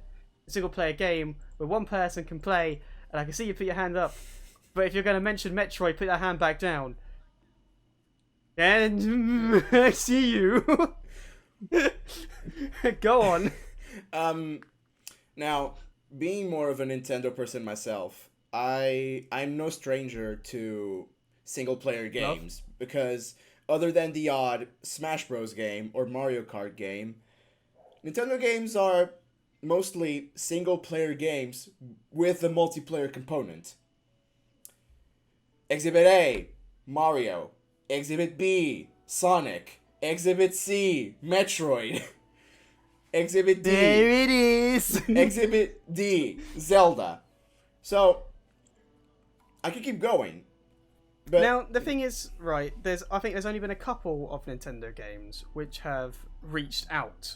A single player game where one person can play, and I can see you put your hand up, but if you're going to mention Metroid, put your hand back down. And I see you. Go on. Now, being more of a Nintendo person myself, I'm no stranger to single player games, because other than the odd Smash Bros game or Mario Kart game, Nintendo games are mostly single player games with a multiplayer component. Exhibit A, Mario. Exhibit B, Sonic. Exhibit C, Metroid. Exhibit D. There it is. Exhibit D, Zelda. So, I could keep going. But Now, the thing is, right, I think there's only been a couple of Nintendo games which have reached out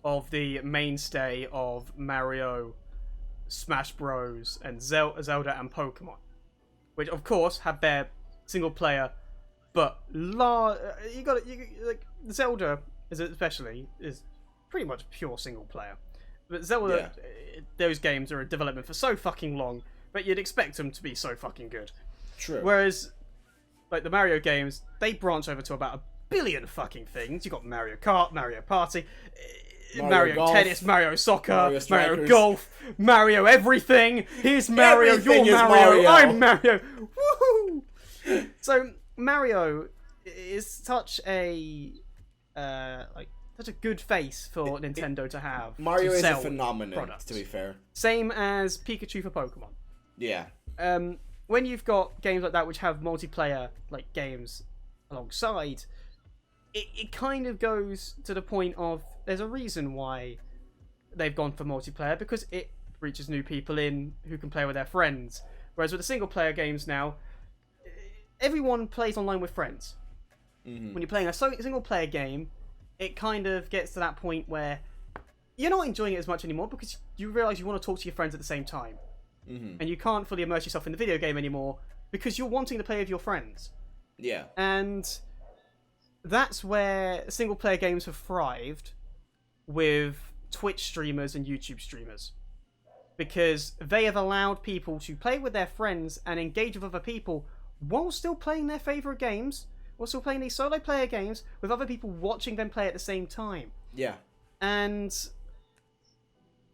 of the mainstay of Mario, Smash Bros, and Zelda and Pokemon, which of course have their single player, but like Zelda especially is pretty much pure single player. But Zelda, those games are in development for so fucking long, but you'd expect them to be so fucking good. True. Whereas, like the Mario games, they branch over to about 1 billion fucking things. You got Mario Kart, Mario Party, Mario Golf, Tennis, Mario Soccer, Mario Mario Strikers. Golf, Mario everything. Here's Mario, Everything you're is Mario, Mario. I'm Mario. Woohoo! So Mario is such a like such a good face for Nintendo to have. Mario to is a sell phenomenon, products. to be fair. Same as Pikachu for Pokemon. Yeah. When you've got games like that which have multiplayer like games alongside, it kind of goes to the point of there's a reason why they've gone for multiplayer, because it reaches new people in who can play with their friends. Whereas with the single player games now, everyone plays online with friends. Mm-hmm. When you're playing a single player game, it kind of gets to that point where you're not enjoying it as much anymore because you realise you want to talk to your friends at the same time. Mm-hmm. And you can't fully immerse yourself in the video game anymore because you're wanting to play with your friends. Yeah. And that's where single player games have thrived with Twitch streamers and YouTube streamers. Because they have allowed people to play with their friends and engage with other people while still playing their favourite games, while still playing these solo player games with other people watching them play at the same time. Yeah. And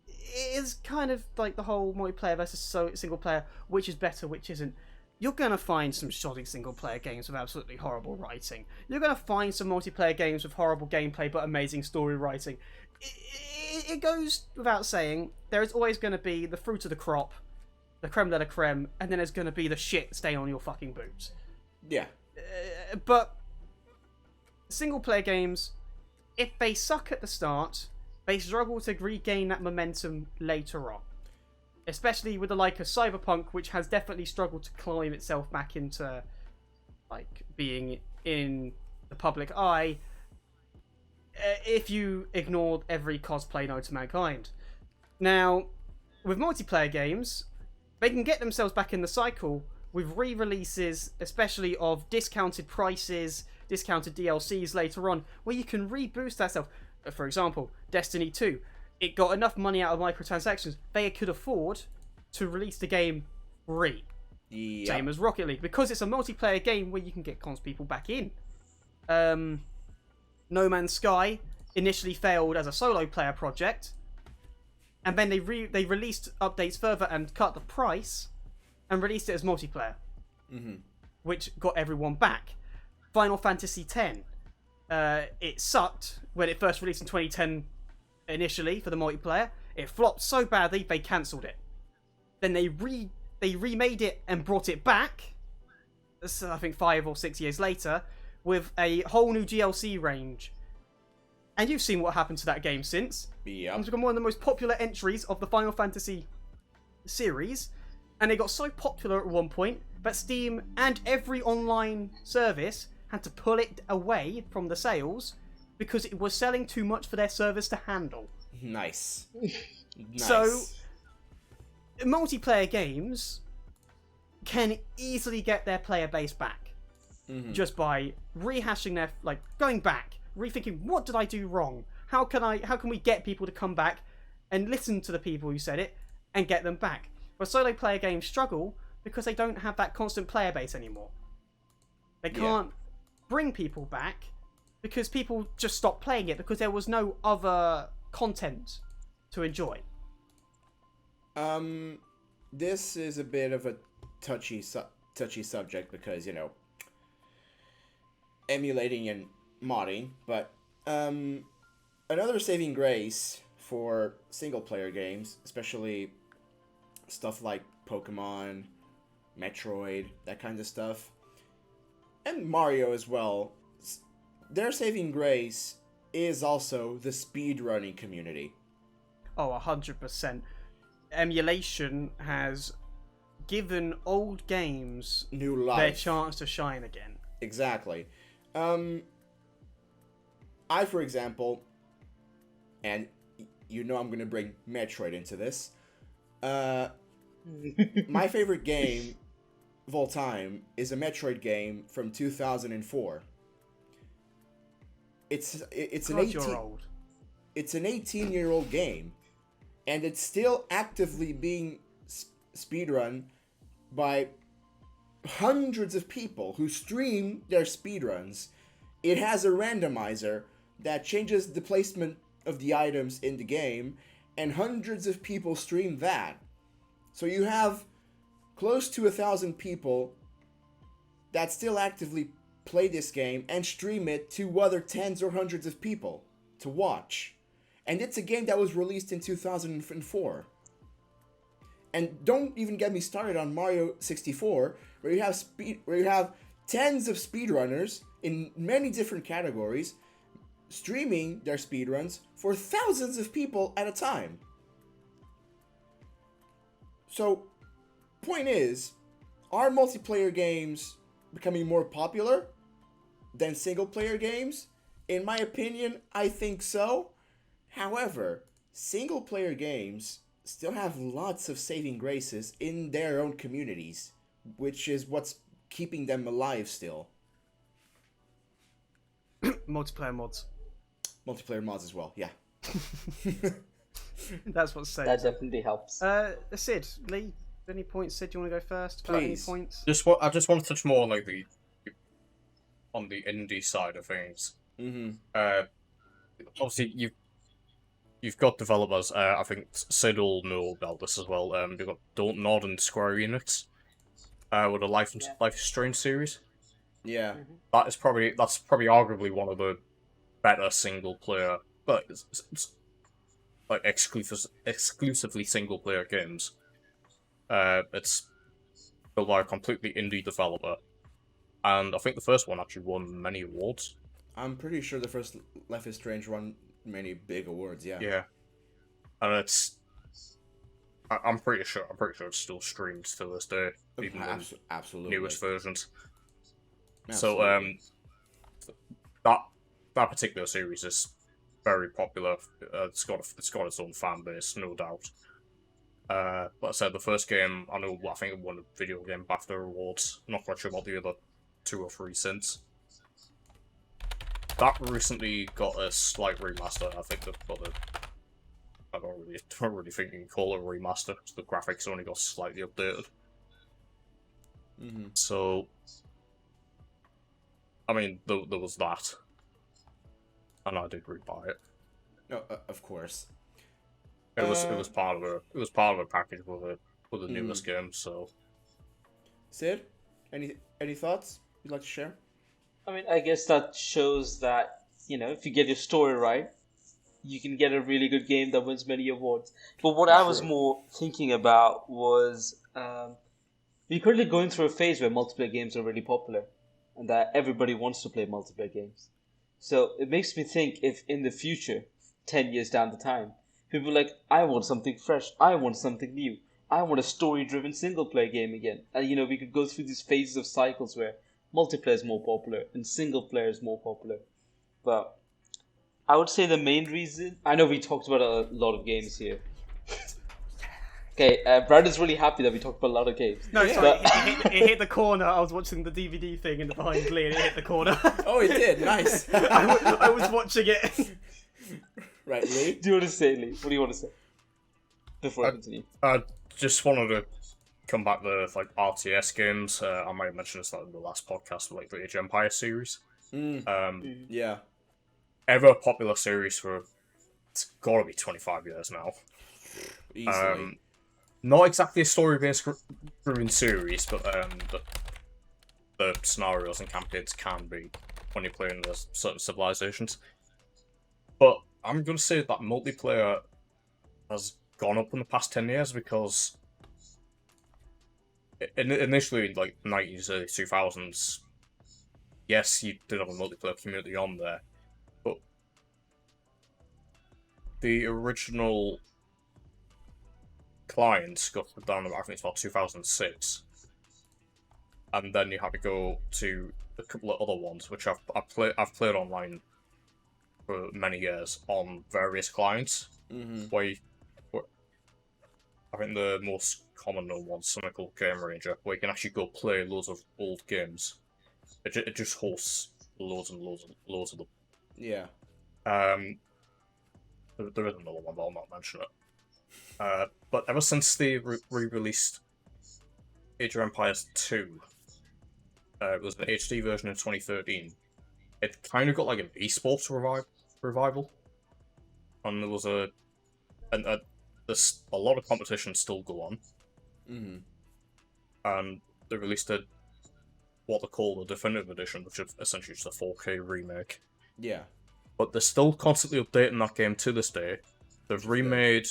it is kind of like the whole multiplayer versus single player, which is better, which isn't. You're going to find some shoddy single player games with absolutely horrible writing. You're going to find some multiplayer games with horrible gameplay but amazing story writing. It goes without saying, there is always going to be the fruit of the crop, the creme de la creme, and then there's going to be the shit staying on your fucking boots. Yeah. But single player games, if they suck at the start, they struggle to regain that momentum later on. Especially with the like of Cyberpunk, which has definitely struggled to climb itself back into like being in the public eye, if you ignored every cosplay known to mankind. Now, with multiplayer games, they can get themselves back in the cycle with re-releases, especially of discounted prices, discounted DLCs later on, where you can reboost that stuff. For example, Destiny 2. It got enough money out of microtransactions, they could afford to release the game free. Yep. Same as Rocket League, because it's a multiplayer game where you can get cons people back in. No Man's Sky initially failed as a solo player project, and then they released updates further and cut the price and released it as multiplayer, which got everyone back. Final Fantasy X, it sucked when it first released in 2010 initially for the multiplayer. It flopped so badly they cancelled it. Then they remade it and brought it back, I think 5 or 6 years later, with a whole new DLC range. And you've seen what happened to that game since. Yeah. It's become one of the most popular entries of the Final Fantasy series, and it got so popular at one point that Steam and every online service had to pull it away from the sales because it was selling too much for their servers to handle. Nice. Nice. So, multiplayer games can easily get their player base back just by rehashing their, like, going back, rethinking, what did I do wrong? How can we get people to come back and listen to the people who said it and get them back? But solo player games struggle because they don't have that constant player base anymore. They can't bring people back because people just stopped playing it because there was no other content to enjoy. This is a bit of a touchy subject because, you know, emulating and modding, but another saving grace for single player games, especially stuff like Pokemon, Metroid, that kind of stuff, and Mario as well, their saving grace is also the speedrunning community. Oh, 100%. Emulation has given old games New life. their chance to shine again. Exactly. I, for example, and you know I'm going to bring Metroid into this, my favorite game of all time is a Metroid game from 2004. It's an 18-year-old game, and it's still actively being speedrun by hundreds of people who stream their speedruns. It has a randomizer that changes the placement of the items in the game, and hundreds of people stream that. So you have close to 1,000 people that still actively play this game and stream it to other tens or hundreds of people to watch. And it's a game that was released in 2004. And don't even get me started on Mario 64, where you have tens of speedrunners in many different categories streaming their speedruns for thousands of people at a time. So, point is, are multiplayer games becoming more popular than single-player games? In my opinion, I think so. However, single-player games still have lots of saving graces in their own communities, which is what's keeping them alive still. Multiplayer mods. Multiplayer mods as well, yeah. That's what's said. That definitely helps. Sid, Lee, any points? Sid, do you want to go first? Please. Any points? I just want to touch more on like on the indie side of things. Obviously, you've got developers. I think Sid will know about this as well. You've got Don't Nod and Square Enix with the Life is Strange series. Yeah. That's probably arguably one of the better single player, but it's like exclusively single player games. It's built by a completely indie developer, and I think the first one actually won many awards. I'm pretty sure the first Life is Strange won many big awards, yeah. Yeah. And I'm pretty sure it's still streamed to this day, even in Absolutely. newest versions. Absolutely. So that particular series is very popular. It's got its own fan base, no doubt. But I said the first game, I think it won a Video Game BAFTA awards. Not quite sure about the other 2 or 3 since. That recently got a slight remaster. I think they've got I don't really think you can call it a remaster, because the graphics only got slightly updated. So, I mean, there was that, and I did rebuy it. No, of course. It was part of a package with the newest game. So, Sid, any thoughts you'd like to share? I mean, I guess that shows that, if you get your story right, you can get a really good game that wins many awards. But what I was more thinking about was we're currently going through a phase where multiplayer games are really popular and that everybody wants to play multiplayer games. So it makes me think if in the future, 10 years down the time, people are like, I want something fresh, I want something new, I want a story-driven single-player game again. And, we could go through these phases of cycles where multiplayer is more popular and single player is more popular. But I would say the main reason, I know we talked about a lot of games here. Okay, Brandon's really happy that we talked about a lot of games. No, sorry, it hit the corner. I was watching the DVD thing in the behind Lee and it hit the corner. Oh, it did, nice. I was watching it. Right, Lee? Do you want to say, Lee? What do you want to say? Before I continue. I just wanted to come back to like RTS games. I might have mentioned this in the last podcast, like the Age of Empire series. Yeah. Ever popular series for it's got to be 25 years now. Easily. Not exactly a story-based driven series, but the scenarios and campaigns can be when you're playing the certain civilizations. But I'm going to say that multiplayer has gone up in the past 10 years because initially, like 90s, early 2000s, yes, you did have a multiplayer community on there, but the original clients got down, I think it's about 2006, and then you had to go to a couple of other ones, which I've played online for many years on various clients. Where I think the most common known one's something called Game Ranger, where you can actually go play loads of old games. It just hosts loads and loads of them. Yeah. There is another one, but I'll not mention it. But ever since they re-released Age of Empires 2, it was an HD version in 2013, it kind of got like an esports revival. And there was there's a lot of competitions still go on. And they released what they call the Definitive Edition, which is essentially just a 4K remake. Yeah. But they're still constantly updating that game to this day. They've remade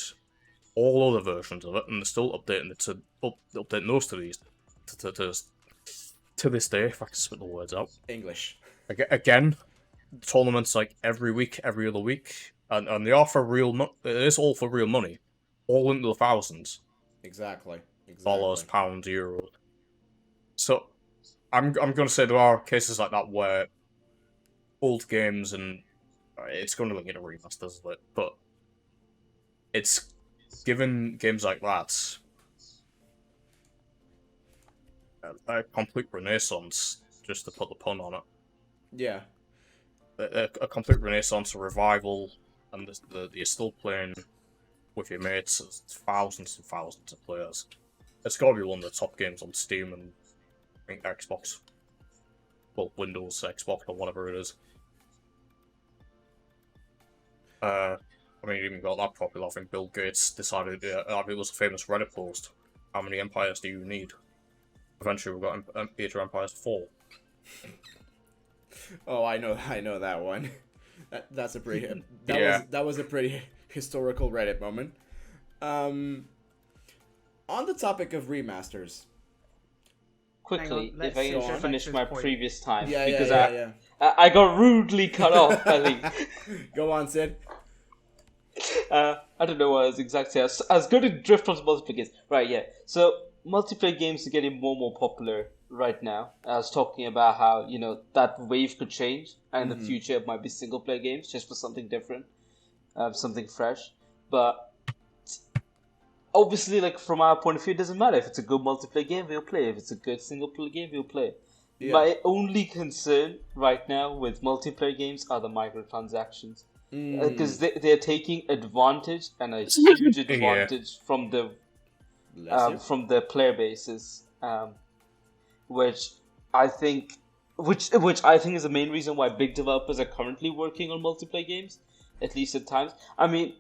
all other versions of it, and they're still updating it to updating those to these to this day. If I can spit the words out. English. Again, tournaments like every week, every other week, and they are for real. It is all for real money, all into the thousands. Exactly. Dollars, pounds, euros. So, I'm gonna say there are cases like that where old games, and it's going to look into remasters of it, but it's given games like that a complete renaissance, just to put the pun on it. Yeah. A complete renaissance, a revival, and you're still playing with your mates, thousands and thousands of players. It's got to be one of the top games on Steam and I think Xbox. Well, Windows, Xbox, or whatever it is. I mean, it even got that popular. I think Bill Gates decided, I think it was a famous Reddit post, how many empires do you need? Eventually we got Age of Empires 4. Oh, I know that one. That's a pretty that was a pretty historical Reddit moment. On the topic of remasters. Quickly, on, if I can finish my previous time, because I got rudely cut off. I think. Go on, Sid. I don't know what I was exactly. I was going to drift onto multiplayer games. Right, yeah. So multiplayer games are getting more and more popular right now. I was talking about how, you know, that wave could change, and in the future it might be single player games just for something different, something fresh. But obviously, like, from our point of view, it doesn't matter. If it's a good multiplayer game, we'll play. If it's a good single player game, we'll play. Yeah. My only concern right now with multiplayer games are the microtransactions. Because they're taking advantage, and a huge advantage from the player bases, which I think is the main reason why big developers are currently working on multiplayer games, at least at times. I mean,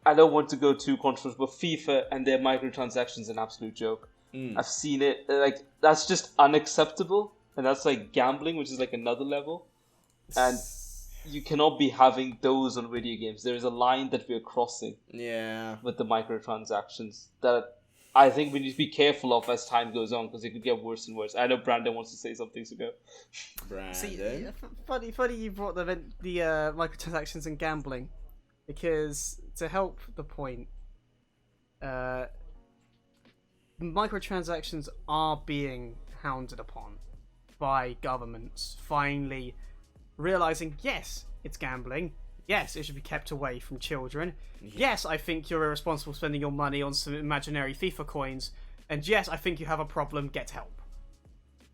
I don't want to go too controversial, but FIFA and their microtransactions are an absolute joke. I've seen it. Like, that's just unacceptable, and that's like gambling, which is like another level. And you cannot be having those on video games. There is a line that we're crossing. Yeah. With the microtransactions that I think we need to be careful of as time goes on, because it could get worse and worse. I know Brandon wants to say something, so go. Brandon. See, funny you brought the microtransactions and gambling, because to help the point, microtransactions are being hounded upon by governments finally realizing, yes, it's gambling. Yes, it should be kept away from children. Yes, I think you're irresponsible spending your money on some imaginary FIFA coins. And yes, I think you have a problem. Get help.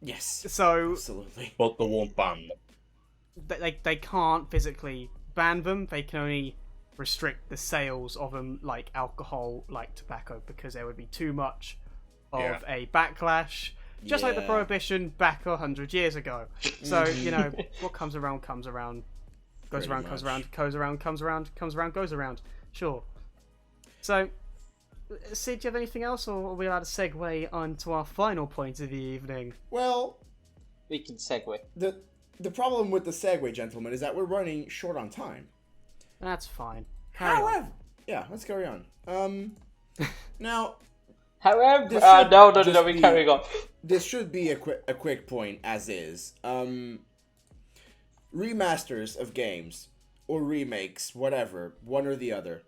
Yes. So absolutely. But they won't ban them. They can't physically ban them. They can only restrict the sales of them, like alcohol, like tobacco, because there would be too much of a backlash. Just like the prohibition back 100 years ago. So, you know, what comes around comes around. Goes around, comes around, goes around, comes around, comes around, goes around. Sure. So, Sid, do you have anything else, or are we allowed to segue on to our final point of the evening? Well, we can segue. The problem with the segue, gentlemen, is that we're running short on time. That's fine. However, yeah, let's carry on. Now... However, no, we carry on. This should be a quick point, as is. Remasters of games, or remakes, whatever, one or the other.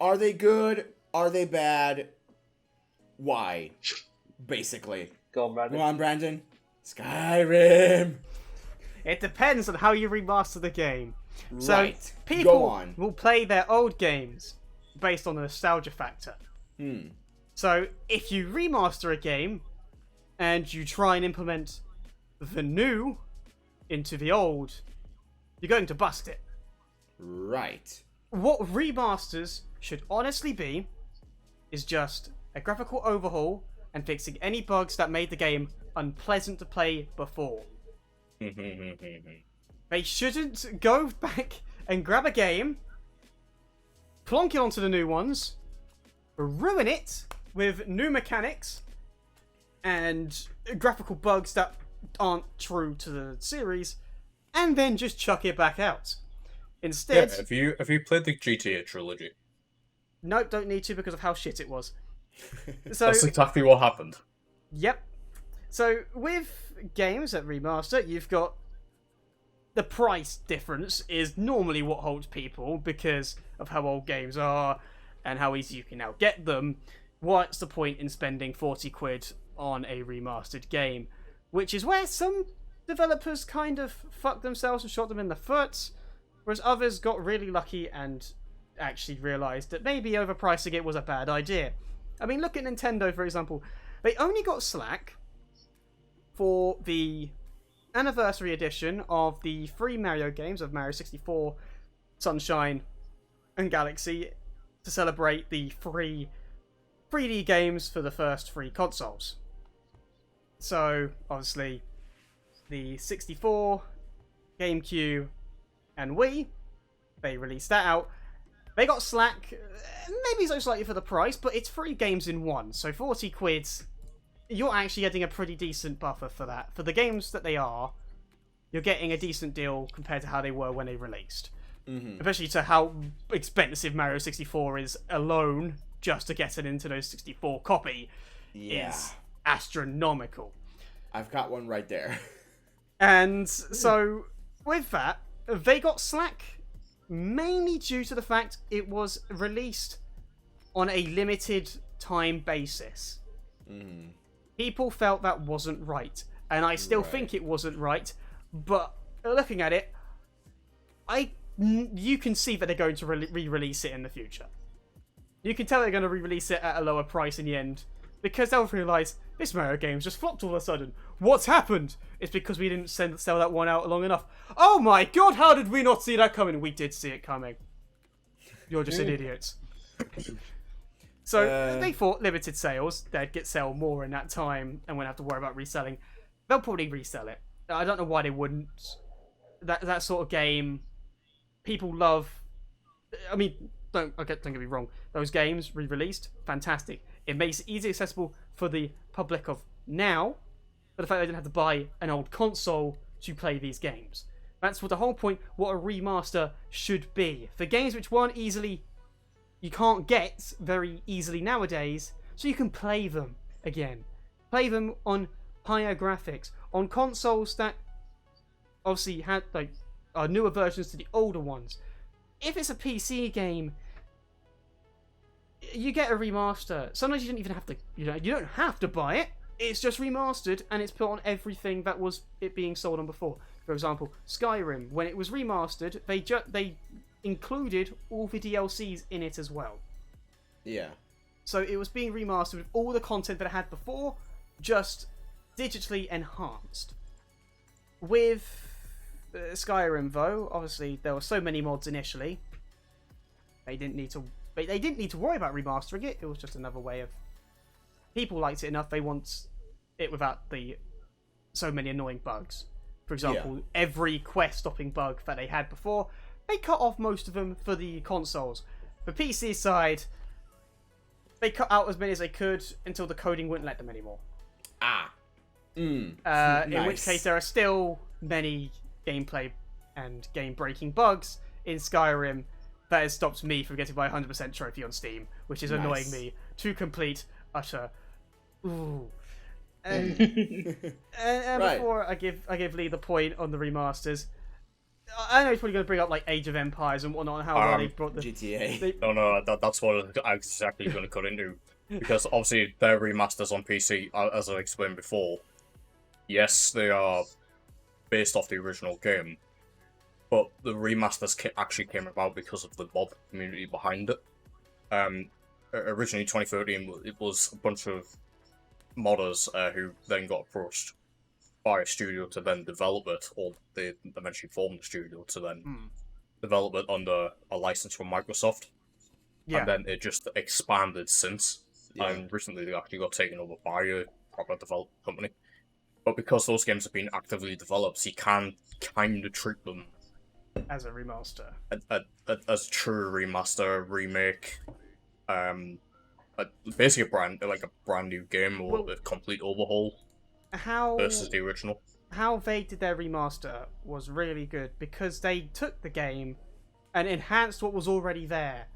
Are they good? Are they bad? Why? Basically. Go on, Brandon. Go on, Brandon. Skyrim! It depends on how you remaster the game. Right. So, people will play their old games based on the nostalgia factor. So, if you remaster a game, and you try and implement the new into the old, you're going to bust it. Right. What remasters should honestly be is just a graphical overhaul and fixing any bugs that made the game unpleasant to play before. They shouldn't go back and grab a game, plonk it onto the new ones, ruin it with new mechanics and graphical bugs that aren't true to the series, and then just chuck it back out. Instead, have you played the GTA trilogy? Nope, don't need to because of how shit it was. So That's exactly what happened. Yep. So with games that remaster, you've got the price difference is normally what holds people because of how old games are and how easy you can now get them. What's the point in spending 40 quid on a remastered game? Which is where some developers kind of fucked themselves and shot them in the foot, whereas others got really lucky and actually realised that maybe overpricing it was a bad idea. I mean, look at Nintendo, for example. They only got slack for the anniversary edition of the free Mario games of Mario 64, Sunshine, and Galaxy to celebrate the free 3D games for the first 3 consoles. So, obviously, the 64, GameCube, and Wii, they released that out. They got slack, maybe so slightly for the price, but it's 3 games in one, so 40 quid, you're actually getting a pretty decent buffer for that. For the games that they are, you're getting a decent deal compared to how they were when they released. Mm-hmm. Especially to how expensive Mario 64 is alone, just to get an Nintendo 64 copy, is astronomical. I've got one right there. And so, with that, they got slack mainly due to the fact it was released on a limited time basis. Mm. People felt that wasn't right, and I still think it wasn't right, but looking at it, you can see that they're going to re-release it in the future. You can tell they're going to re-release it at a lower price in the end, because they'll realise this Mario game's just flopped all of a sudden. What's happened? It's because we didn't sell that one out long enough. Oh my god, how did we not see that coming? We did see it coming. You're just an idiot. So they thought limited sales, they'd sell more in that time and wouldn't have to worry about reselling. They'll probably resell it. I don't know why they wouldn't. That sort of game, people love. I mean, don't get me wrong. Those games re-released, fantastic. It makes it easily accessible for the public of now, but the fact they didn't have to buy an old console to play these games. That's what the whole point, what a remaster should be. For games which you can't get very easily nowadays, so you can play them again. Play them on higher graphics, on consoles that obviously had are newer versions to the older ones. If it's a PC game, you get a remaster. Sometimes you don't even have to, you don't have to buy it. It's just remastered and it's put on everything that was it being sold on before. For example, Skyrim, when it was remastered, they included all the DLCs in it as well. Yeah. So it was being remastered with all the content that it had before, just digitally enhanced. With Skyrim, though, obviously there were so many mods initially. They didn't need to worry about remastering it. It was just another way of. People liked it enough. They want it without so many annoying bugs. For example, every quest-stopping bug that they had before, they cut off most of them for the consoles. The PC side, they cut out as many as they could until the coding wouldn't let them anymore. Nice. In which case, there are still many gameplay and game-breaking bugs in Skyrim that has stopped me from getting my 100% trophy on Steam, which is annoying me to complete utter. Ooh. And before I give Lee the point on the remasters, I know he's probably going to bring up Age of Empires and whatnot, and how well they brought the GTA. No, that's what I'm exactly going to cut into. Because obviously their remasters on PC, as I explained before, yes, they are based off the original game, but the remasters actually came about because of the mod community behind it. Originally, 2013, it was a bunch of modders who then got approached by a studio to then develop it, or they eventually formed the studio to then develop it under a license from Microsoft. Yeah. And then it just expanded since. Yeah. And recently they actually got taken over by a proper development company. But because those games have been actively developed, you can kind of treat them as a remaster. As true remaster, remake, basically a brand new game or a complete overhaul versus the original. how they did their remaster was really good because they took the game and enhanced what was already there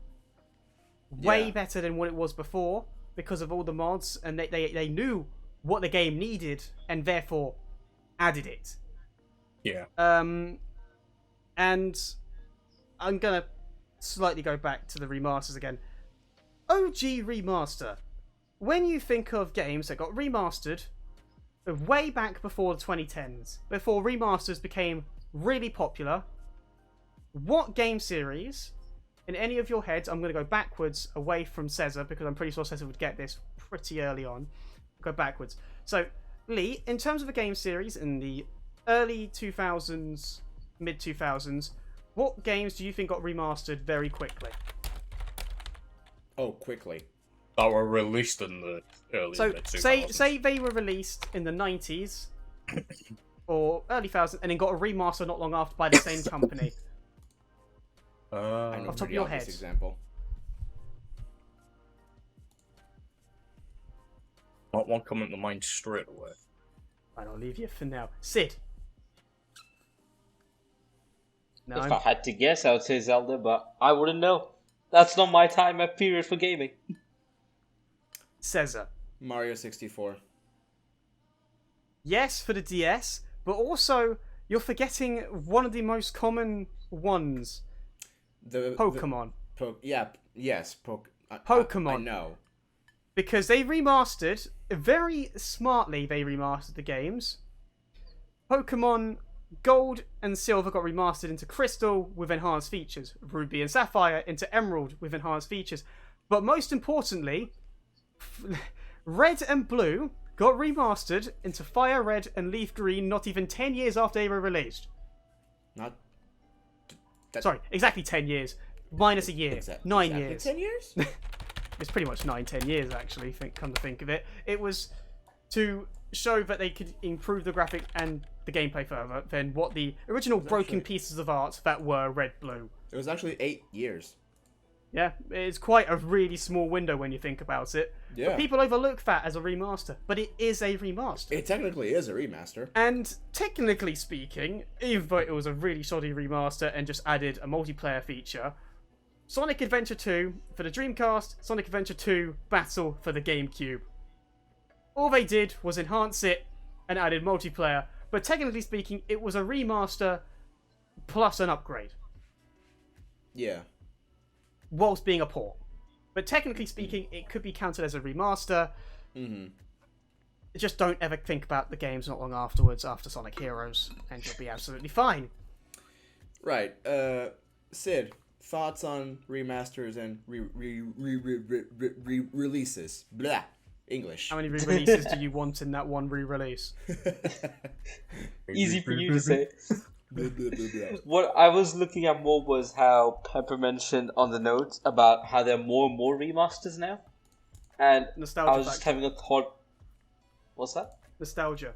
way better than what it was before because of all the mods, and they knew what the game needed and therefore added it. Yeah. And I'm gonna slightly go back to the remasters again. OG remaster. When you think of games that got remastered way back before the 2010s, before remasters became really popular, what game series in any of your heads, I'm going to go backwards away from César because I'm pretty sure César would get this pretty early on. Go backwards. So, Lee, in terms of a game series in the early 2000s, mid 2000s, what games do you think got remastered very quickly? Oh, quickly. That were released in the early mid 2000s. Say they were released in the 90s or early 2000s and then got a remaster not long after by the same company. I know Off top of pretty your obvious head. example. Not one coming to mind straight away. I'll leave you for now. Sid. No, If I had to guess, I would say Zelda, but I wouldn't know. That's not my time period for gaming. César. Mario 64. Yes, for the DS, but also you're forgetting one of the most common ones. Pokemon. Pokemon. I know. Because they remastered, very smartly they remastered the games. Pokemon Gold and Silver got remastered into Crystal with enhanced features. Ruby and Sapphire into Emerald with enhanced features. But most importantly, Red and Blue got remastered into Fire Red and Leaf Green not even 10 years after they were released. Sorry, exactly 10 years. Minus a year. 9 years. 10 years? It's pretty much 9-10 years, actually, come to think of it. It was to show that they could improve the graphics and the gameplay further than what the original broken pieces of art that were Red Blue. It was actually 8 years. Yeah, it's quite a really small window when you think about it. Yeah. But people overlook that as a remaster, but it is a remaster. It technically is a remaster. And technically speaking, even though it was a really shoddy remaster and just added a multiplayer feature, Sonic Adventure 2 for the Dreamcast, Sonic Adventure 2 Battle for the GameCube. All they did was enhance it and added multiplayer, but technically speaking, it was a remaster plus an upgrade. Yeah. Whilst being a port. But technically speaking, it could be counted as a remaster. Mm-hmm. Just don't ever think about the games not long afterwards, after Sonic Heroes, and you'll be absolutely fine. Right. Sid, thoughts on remasters and releases? Blah. English. How many re-releases do you want in that one re-release? Easy for you to say. What I was looking at more was how Pepper mentioned on the notes about how there are more and more remasters now. And Nostalgia I was just factor. having a thought. What's that? Nostalgia.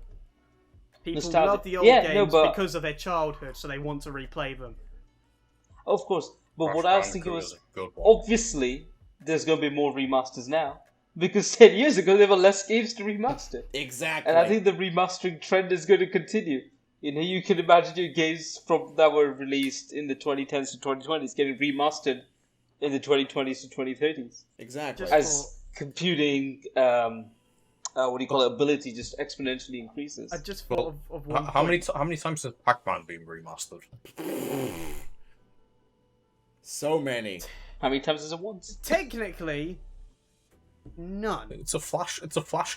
People Nostalgia. love the old Yeah, games but because of their childhood, so they want to replay them. of course. But Crash what I was Bandicoot thinking is was, a good one. obviously, there's going to be more remasters now. Because 10 years ago, there were less games to remaster. Exactly. And I think the remastering trend is going to continue. You know, you can imagine your games that were released in the 2010s to 2020s getting remastered in the 2020s to 2030s. Exactly. Just- As computing, ability just exponentially increases. I just thought of one How many point. times has Pac-Man been remastered? So many. How many times is it once? Technically, none. It's a flash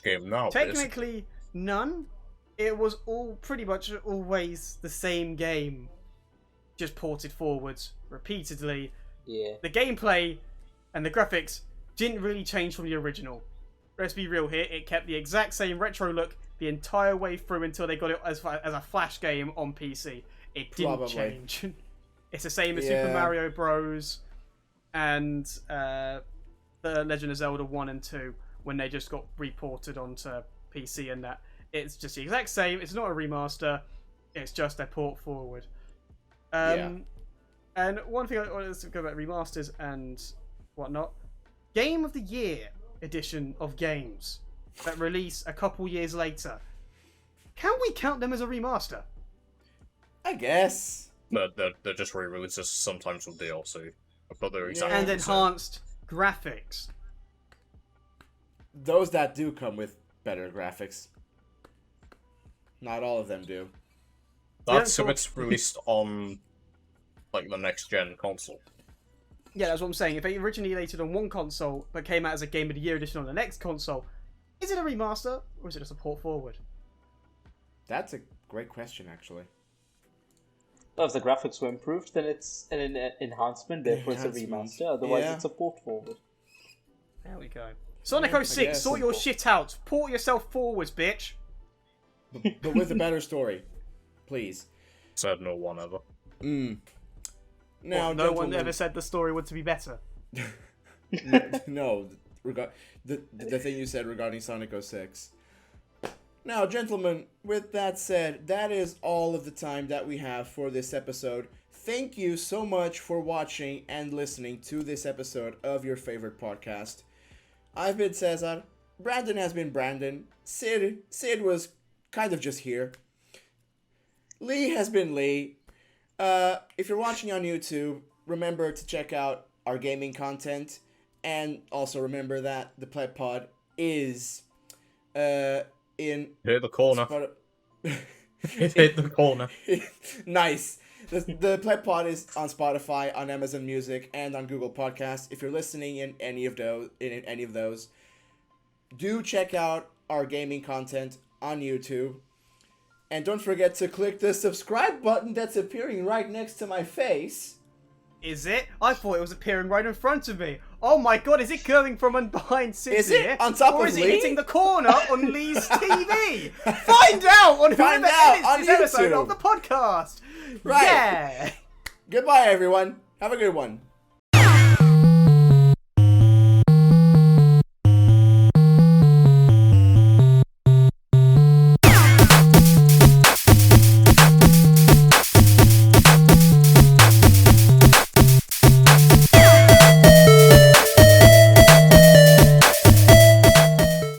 game now. Technically, none. It was all pretty much always the same game, just ported forwards repeatedly. Yeah. The gameplay and the graphics didn't really change from the original. Let's be real here, it kept the exact same retro look the entire way through until they got it as a flash game on PC. It didn't Probably. change. It's the same as Yeah. Super Mario Bros. And The Legend of Zelda 1 and 2 when they just got reported onto PC and that. It's just the exact same, it's not a remaster, it's just a port forward. And one thing I wanted to go about remasters and whatnot. Game of the Year edition of games that release a couple years later. Can we count them as a remaster? I guess. They're just re-releases sometimes with DLC. But they're exactly And the same. enhanced graphics. Those that do come with better graphics. Not all of them do. That's if Yeah, it's released on like the next gen console. Yeah, that's what I'm saying. If it originated on one console but came out as a Game of the Year edition on the next console, is it a remaster or is it a support forward? That's a great question, actually. Well, if the graphics were improved, then it's an enhancement, therefore it's a Enhancement. remaster. Otherwise, Yeah. it's a port forward. There we go. Sonic Yeah, I 06, guess. sort your shit out. Port yourself forwards, bitch. But with a better story. Please. Said no one ever. Now, No one gentlemen- ever said the story would to be better. No, the thing you said regarding Sonic 06. Now, gentlemen, with that said, that is all of the time that we have for this episode. Thank you so much for watching and listening to this episode of your favorite podcast. I've been César. Brandon has been Brandon. Sid was kind of just here. Lee has been Lee. If you're watching on YouTube, remember to check out our gaming content. And also remember that the PlebPod is in... Hit the corner. Hit the corner. Nice. The PlebPod is on Spotify, on Amazon Music, and on Google Podcasts. If you're listening in any of those, do check out our gaming content on YouTube. And don't forget to click the subscribe button that's appearing right next to my face. Is it? I thought it was appearing right in front of me. Oh my god, is it coming from behind Sid's Is it ear? on top or of is Lee? it hitting the corner on Lee's TV? Find out on Find whoever out edits on this episode YouTube. of the podcast. Right. Yeah. Goodbye, everyone. Have a good one.